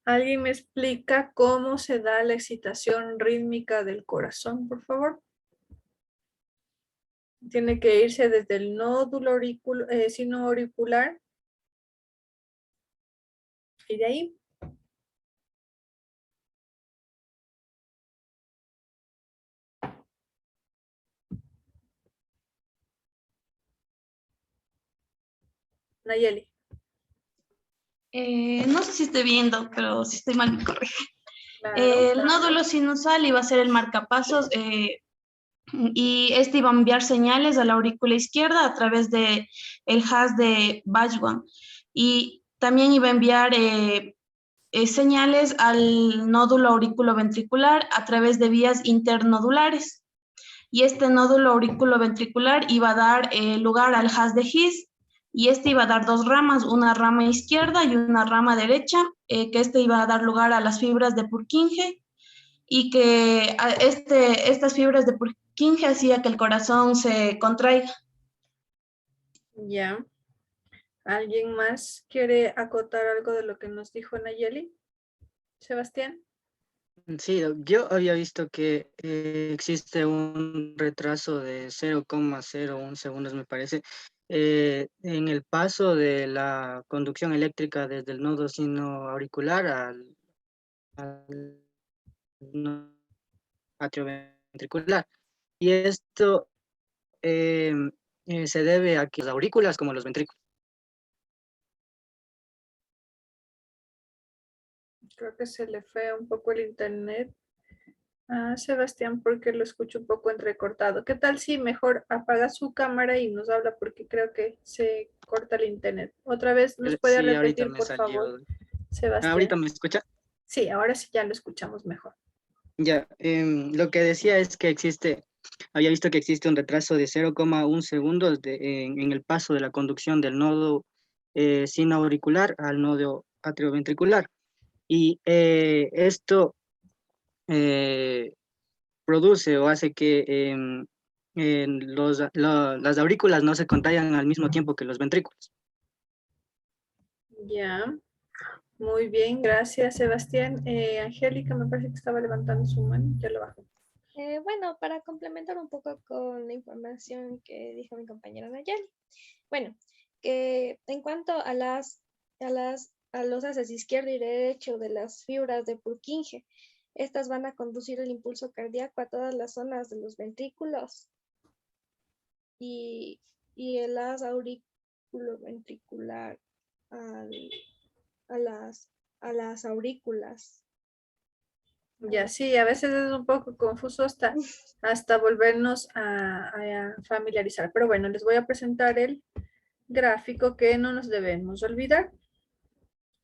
¿alguien me explica cómo se da la excitación rítmica del corazón, por favor? Tiene que irse desde el nódulo sinoauricular y de ahí. Nayeli. No sé si estoy viendo, pero si estoy mal me corrige. Claro, El nódulo sinusal iba a ser el marcapasos y este iba a enviar señales a la aurícula izquierda a través de el haz de Bajwan, y también iba a enviar señales al nódulo auriculoventricular a través de vías internodulares. Y este nódulo auriculoventricular iba a dar lugar al haz de His, y este iba a dar dos ramas, una rama izquierda y una rama derecha, que este iba a dar lugar a las fibras de Purkinje, y que estas fibras de Purkinje hacía que el corazón se contraiga. Ya. ¿Alguien más quiere acotar algo de lo que nos dijo Nayeli? Sebastián. Sí, yo había visto que existe un retraso de 0,01 segundos, me parece, en el paso de la conducción eléctrica desde el nodo sinoauricular al nodo atrioventricular. Y esto se debe a que las aurículas, como los ventrículos. Creo que se le fue un poco el internet a Sebastián porque lo escucho un poco entrecortado. ¿Qué tal si mejor apaga su cámara y nos habla, porque creo que se corta el internet? Otra vez, ¿nos puede Sí, ahorita repetir, me por salió. favor, Sebastián? ¿Ahorita me escucha? Sí, ahora sí ya lo escuchamos mejor. Ya, lo que decía es que había visto que existe un retraso de 0,1 segundos en el paso de la conducción del nodo sinoauricular al nodo atrioventricular. Y esto eh, produce o hace que las aurículas no se contraigan al mismo tiempo que los ventrículos. Ya, muy bien, gracias Sebastián. Angélica me parece que estaba levantando su mano, ya lo bajé. Bueno, para complementar un poco con la información que dijo mi compañera Nayeli. Bueno, que en cuanto a los haces izquierdo y derecho de las fibras de Purkinje, estas van a conducir el impulso cardíaco a todas las zonas de los ventrículos y el haz auriculoventricular al- a las aurículas. Ya, sí, a veces es un poco confuso hasta volvernos a familiarizar. Pero bueno, les voy a presentar el gráfico que no nos debemos olvidar.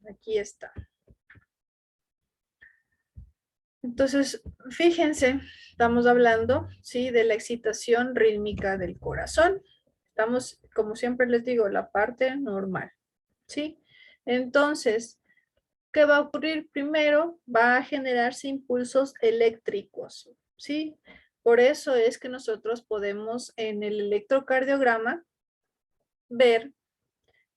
Aquí está. Entonces, fíjense, estamos hablando, ¿sí? De la excitación rítmica del corazón. Estamos, como siempre les digo, la parte normal, ¿sí? Entonces, ¿qué va a ocurrir? Primero, va a generarse impulsos eléctricos, ¿sí? Por eso es que nosotros podemos en el electrocardiograma ver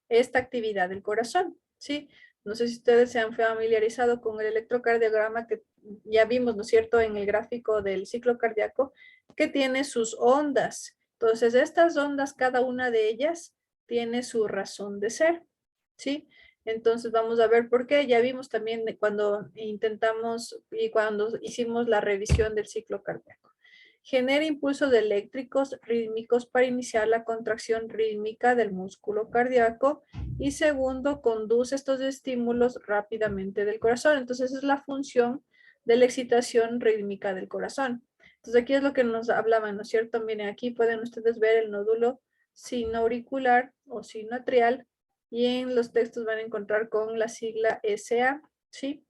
esta actividad del corazón, ¿sí? No sé si ustedes se han familiarizado con el electrocardiograma que ya vimos, ¿no es cierto?, en el gráfico del ciclo cardíaco, que tiene sus ondas. Entonces, estas ondas, cada una de ellas tiene su razón de ser, ¿sí? Entonces, vamos a ver por qué. Ya vimos también cuando intentamos y cuando hicimos la revisión del ciclo cardíaco. Genera impulsos eléctricos rítmicos para iniciar la contracción rítmica del músculo cardíaco y segundo, conduce estos estímulos rápidamente del corazón. Entonces, esa es la función de la excitación rítmica del corazón. Entonces, aquí es lo que nos hablaban, ¿no es cierto? Miren, aquí pueden ustedes ver el nódulo sinoauricular o sinoatrial y en los textos van a encontrar con la sigla SA, ¿sí?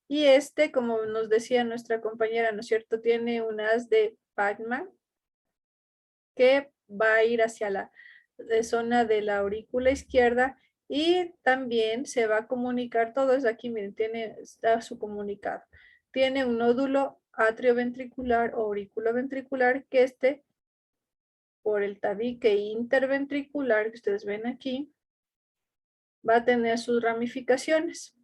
Y este, como nos decía nuestra compañera, ¿no es cierto? Tiene un haz de Pacman que va a ir hacia la zona de la aurícula izquierda y también se va a comunicar, todo es aquí, miren, está su comunicado. Tiene un nódulo atrioventricular o auriculoventricular que por el tabique interventricular que ustedes ven aquí, va a tener sus ramificaciones.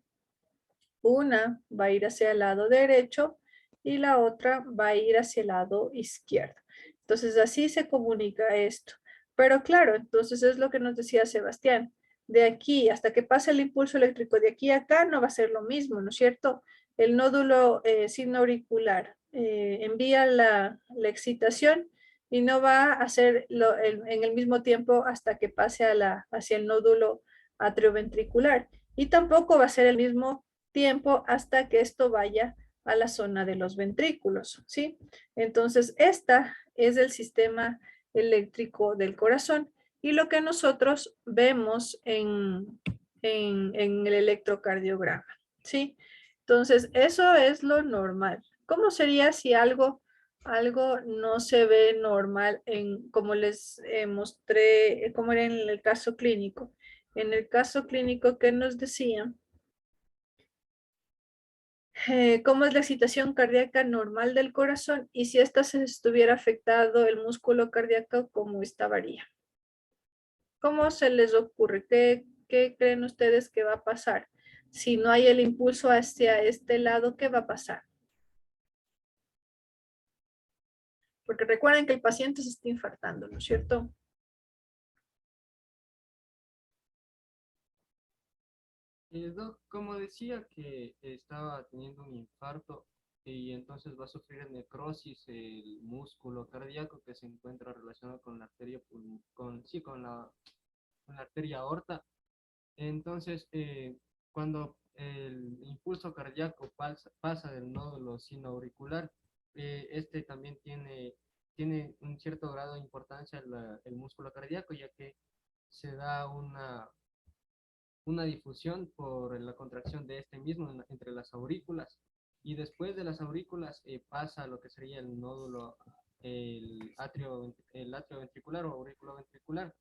Una va a ir hacia el lado derecho y la otra va a ir hacia el lado izquierdo. Entonces así se comunica esto. Pero claro, entonces es lo que nos decía Sebastián. De aquí hasta que pase el impulso eléctrico, de aquí a acá no va a ser lo mismo, ¿no es cierto? El nódulo sinoauricular envía la excitación y no va a hacer en el mismo tiempo hasta que pase hacia el nódulo atrioventricular. Y tampoco va a ser el mismo tiempo hasta que esto vaya a la zona de los ventrículos, ¿sí? Entonces, esta es el sistema eléctrico del corazón y lo que nosotros vemos en el electrocardiograma, ¿sí? Entonces, eso es lo normal. ¿Cómo sería si algo no se ve normal como les mostré, como era en el caso clínico? En el caso clínico que nos decían, cómo es la excitación cardíaca normal del corazón y si ésta se estuviera afectado el músculo cardíaco, ¿cómo estaría? ¿Cómo se les ocurre? ¿Qué creen ustedes que va a pasar? Si no hay el impulso hacia este lado, ¿qué va a pasar? Porque recuerden que el paciente se está infartando, ¿no es cierto? Doc, como decía que estaba teniendo un infarto y entonces va a sufrir necrosis el músculo cardíaco que se encuentra relacionado con la arteria con la arteria aorta. Entonces, cuando el impulso cardíaco pasa del nódulo sinoauricular, este también tiene un cierto grado de importancia el músculo cardíaco, ya que se da una difusión por la contracción de este mismo entre las aurículas y después de las aurículas pasa a lo que sería el nódulo, el atrio ventricular o aurículo ventricular.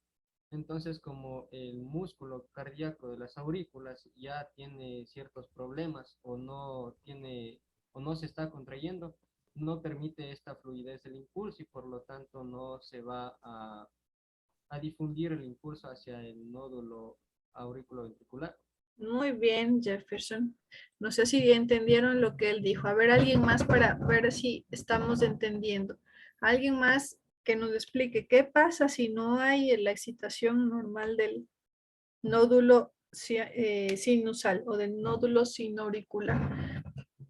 Entonces, como el músculo cardíaco de las aurículas ya tiene ciertos problemas o no se está contrayendo, no permite esta fluidez del impulso y por lo tanto no se va a difundir el impulso hacia el nódulo auriculoventricular. Muy bien, Jefferson. No sé si entendieron lo que él dijo. A ver, alguien más para ver si estamos entendiendo. Alguien más que nos explique qué pasa si no hay la excitación normal del nódulo sinusal o del nódulo sinoauricular.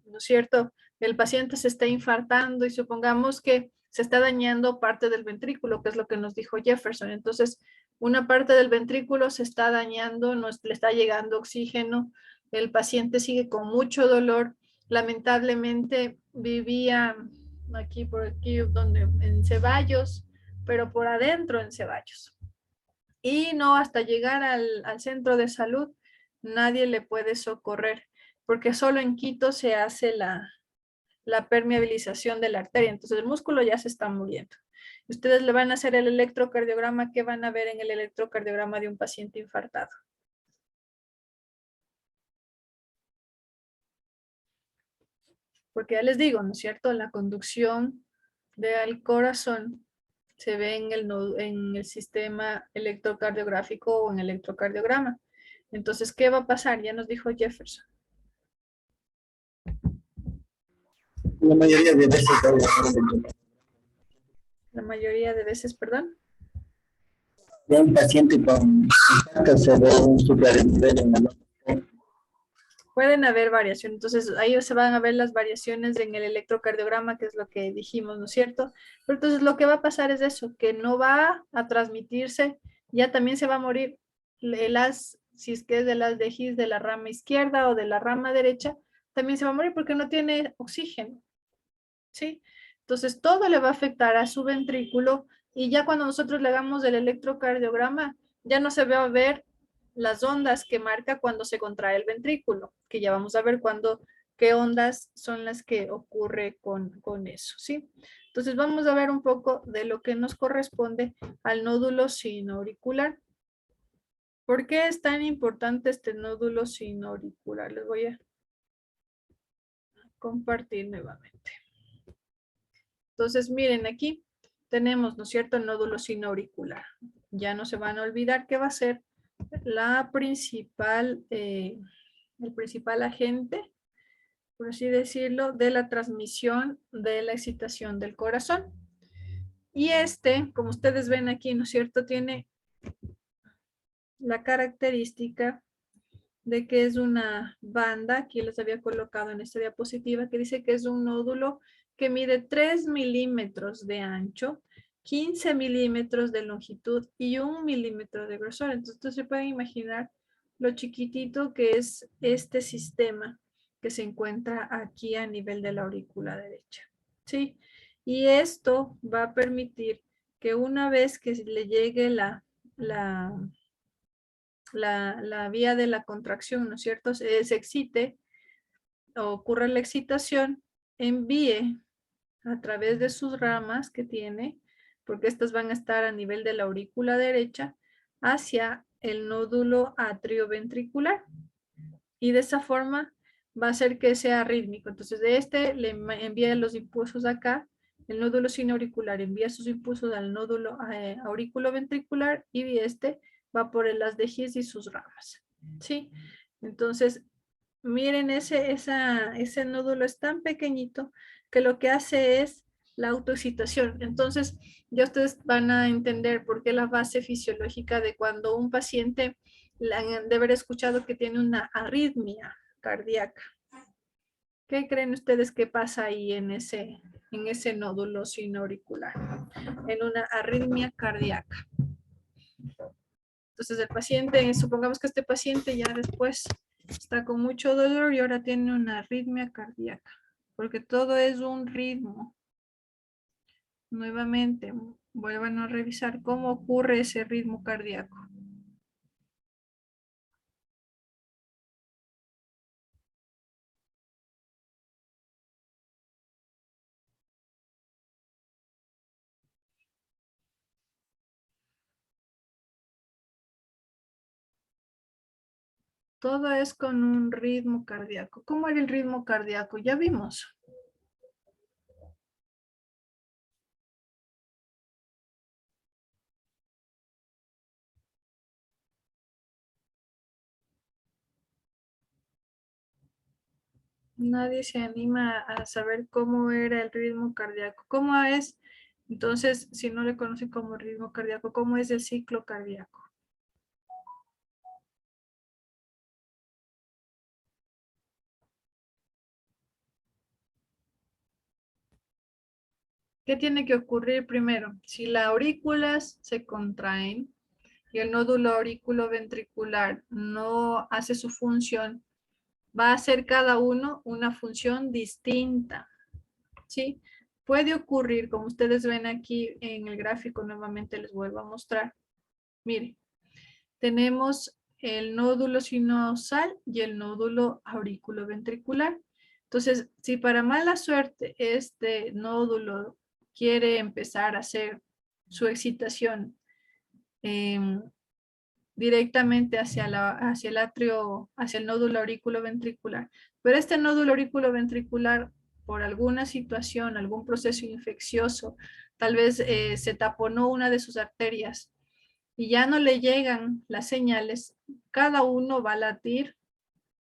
¿No es cierto? El paciente se está infartando y supongamos que se está dañando parte del ventrículo, que es lo que nos dijo Jefferson. Entonces, una parte del ventrículo se está dañando, no le está llegando oxígeno, el paciente sigue con mucho dolor. Lamentablemente vivía aquí por aquí donde en Ceballos, pero por adentro en Ceballos. Y no hasta llegar al centro de salud, nadie le puede socorrer, porque solo en Quito se hace la permeabilización de la arteria. Entonces el músculo ya se está muriendo. Ustedes le van a hacer el electrocardiograma. ¿Qué van a ver en el electrocardiograma de un paciente infartado? Porque ya les digo, ¿no es cierto? La conducción del corazón se ve en el sistema electrocardiográfico o en el electrocardiograma. Entonces, ¿qué va a pasar? Ya nos dijo Jefferson. La mayoría de veces. La mayoría de veces, perdón. De un paciente con infarto se ve un supernivel en el otro. Pueden haber variaciones, entonces ahí se van a ver las variaciones en el electrocardiograma, que es lo que dijimos, ¿no es cierto? Pero entonces lo que va a pasar es eso, que no va a transmitirse, ya también se va a morir si es que es de las de His de la rama izquierda o de la rama derecha, también se va a morir porque no tiene oxígeno, ¿sí? Entonces todo le va a afectar a su ventrículo y ya cuando nosotros le hagamos el electrocardiograma, ya no se va a ver las ondas que marca cuando se contrae el ventrículo, que ya vamos a ver qué ondas son las que ocurre con eso, ¿sí? Entonces vamos a ver un poco de lo que nos corresponde al nódulo sinoauricular. ¿Por qué es tan importante este nódulo sinoauricular? Les voy a compartir nuevamente. Entonces miren aquí tenemos, ¿no es cierto?, el nódulo sinoauricular. Ya no se van a olvidar que va a ser el principal agente, por así decirlo, de la transmisión de la excitación del corazón. Y como ustedes ven aquí, ¿no es cierto?, tiene la característica de que es una banda, aquí les había colocado en esta diapositiva, que dice que es un nódulo que mide 3 milímetros de ancho, 15 milímetros de longitud y 1 milímetro de grosor. Entonces se pueden imaginar lo chiquitito que es este sistema que se encuentra aquí a nivel de la aurícula derecha. ¿Sí? Y esto va a permitir que una vez que le llegue la vía de la contracción, ¿no es cierto?, se excite o ocurre la excitación, envíe a través de sus ramas que tiene, porque estas van a estar a nivel de la aurícula derecha, hacia el nódulo atrioventricular. Y de esa forma va a hacer que sea rítmico. Entonces de le envía los impulsos acá, el nódulo sinoauricular envía sus impulsos al nódulo auriculoventricular y va por el haz de His y sus ramas. ¿Sí? Entonces, miren, ese nódulo es tan pequeñito que lo que hace es la autoexcitación. Entonces, ya ustedes van a entender por qué la base fisiológica de cuando un paciente de haber escuchado que tiene una arritmia cardíaca. ¿Qué creen ustedes que pasa ahí en ese nódulo sinoauricular? En una arritmia cardíaca. Entonces el paciente, supongamos que este paciente ya después está con mucho dolor y ahora tiene una arritmia cardíaca, porque todo es un ritmo. Nuevamente, vuelvan a revisar cómo ocurre ese ritmo cardíaco. Todo es con un ritmo cardíaco. ¿Cómo era el ritmo cardíaco? Ya vimos. Nadie se anima a saber cómo era el ritmo cardíaco. ¿Cómo es? Entonces, si no le conocen como ritmo cardíaco, ¿cómo es el ciclo cardíaco? ¿Qué tiene que ocurrir primero? Si las aurículas se contraen y el nódulo auriculoventricular no hace su función, va a hacer cada uno una función distinta, ¿sí? Puede ocurrir, como ustedes ven aquí en el gráfico, nuevamente les vuelvo a mostrar. Miren, tenemos el nódulo sinusal y el nódulo auriculoventricular. Entonces, si para mala suerte este nódulo quiere empezar a hacer su excitación directamente hacia el atrio, hacia el nódulo auriculoventricular, pero este nódulo auriculoventricular, por alguna situación, algún proceso infeccioso, tal vez se taponó una de sus arterias y ya no le llegan las señales, cada uno va a latir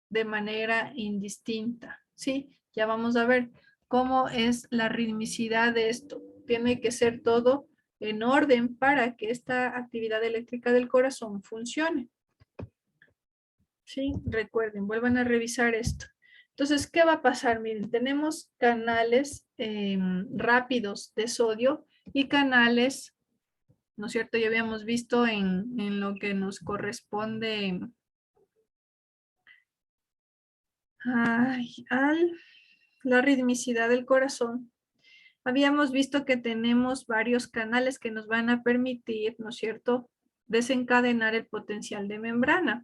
de manera indistinta, ¿sí? Ya vamos a ver cómo es la ritmicidad de esto. Tiene que ser todo en orden para que esta actividad eléctrica del corazón funcione. ¿Sí? Recuerden, vuelvan a revisar esto. Entonces, ¿qué va a pasar? Miren, tenemos canales rápidos de sodio y canales, ¿no es cierto? Ya habíamos visto en lo que nos corresponde la ritmicidad del corazón. Habíamos visto que tenemos varios canales que nos van a permitir, ¿no es cierto?, desencadenar el potencial de membrana.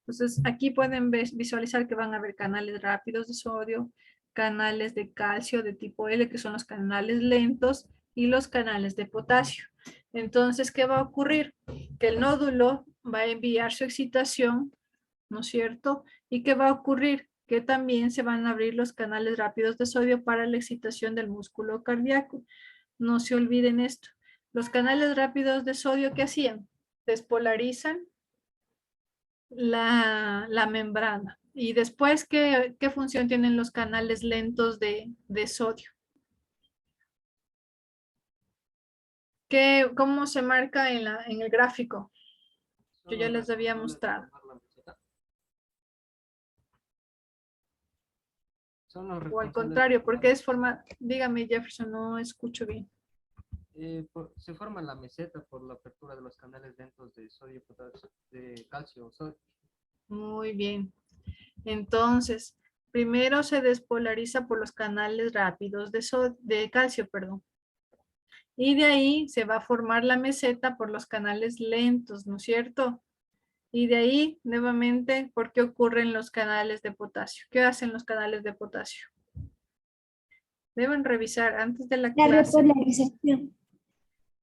Entonces, aquí pueden visualizar que van a haber canales rápidos de sodio, canales de calcio de tipo L, que son los canales lentos, y los canales de potasio. Entonces, ¿qué va a ocurrir? Que el nódulo va a enviar su excitación, ¿no es cierto? ¿Y qué va a ocurrir? Que también se van a abrir los canales rápidos de sodio para la excitación del músculo cardíaco. No se olviden esto. Los canales rápidos de sodio, ¿qué hacían? Despolarizan la membrana. Y después, ¿qué función tienen los canales lentos de sodio? ¿Cómo se marca en el gráfico? Yo ya les había mostrado. O al contrario, porque es forma... Dígame, Jefferson, no escucho bien. Se forma la meseta por la apertura de los canales lentos de sodio, potasio, de calcio, sodio. Muy bien. Entonces, primero se despolariza por los canales rápidos de calcio, perdón. Y de ahí se va a formar la meseta por los canales lentos, ¿no es cierto? Y de ahí, nuevamente, ¿por qué ocurren los canales de potasio? ¿Qué hacen los canales de potasio? Deben revisar antes de la clase. repolarización.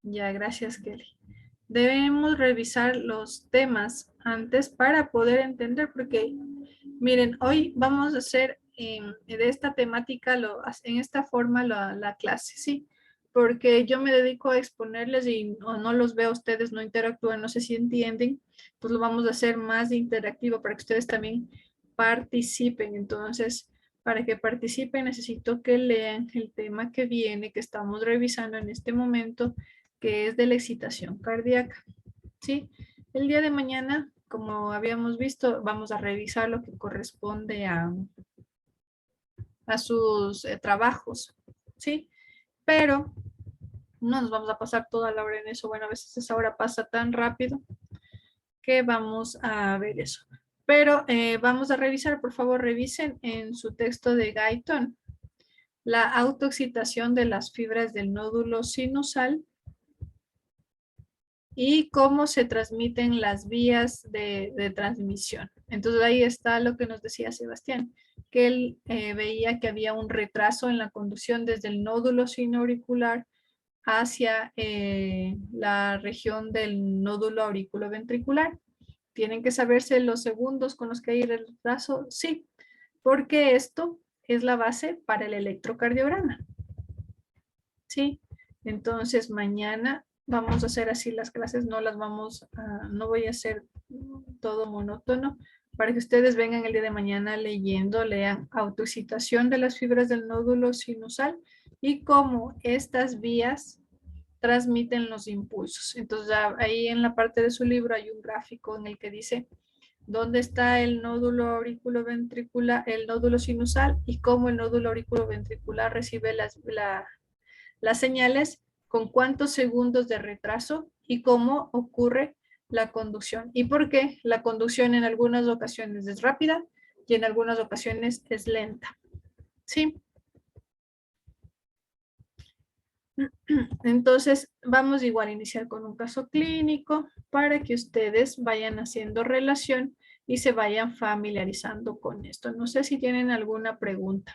Ya, gracias, Kelly. Debemos revisar los temas antes para poder entender, porque miren, hoy vamos a hacer de esta temática, en esta forma la clase, ¿sí? Porque yo me dedico a exponerles y no los veo a ustedes, no interactúan, no sé si entienden, pues lo vamos a hacer más interactivo para que ustedes también participen. Entonces, para que participen necesito que lean el tema que viene, que estamos revisando en este momento, que es de la excitación cardíaca, ¿sí? El día de mañana, como habíamos visto, vamos a revisar lo que corresponde a sus trabajos, ¿sí? Pero no nos vamos a pasar toda la hora en eso. Bueno, a veces esa hora pasa tan rápido que vamos a ver eso. Pero vamos a revisar, por favor, revisen en su texto de Guyton la autoexcitación de las fibras del nódulo sinusal y cómo se transmiten las vías de transmisión. Entonces ahí está lo que nos decía Sebastián, que él veía que había un retraso en la conducción desde el nódulo sinoauricular hacia la región del nódulo auriculoventricular. ¿Tienen que saberse los segundos con los que hay el retraso? Sí, porque esto es la base para el electrocardiograma. Sí, entonces mañana vamos a hacer así las clases, no voy a hacer todo monótono, para que ustedes vengan el día de mañana leyendo, lean autoexcitación de las fibras del nódulo sinusal y cómo estas vías transmiten los impulsos. Entonces ahí en la parte de su libro hay un gráfico en el que dice dónde está el nódulo auriculoventricular, el nódulo sinusal y cómo el nódulo auriculoventricular recibe las señales, con cuántos segundos de retraso y cómo ocurre la conducción. ¿Y por qué? La conducción en algunas ocasiones es rápida y en algunas ocasiones es lenta. ¿Sí? Entonces, vamos igual a iniciar con un caso clínico para que ustedes vayan haciendo relación y se vayan familiarizando con esto. No sé si tienen alguna pregunta.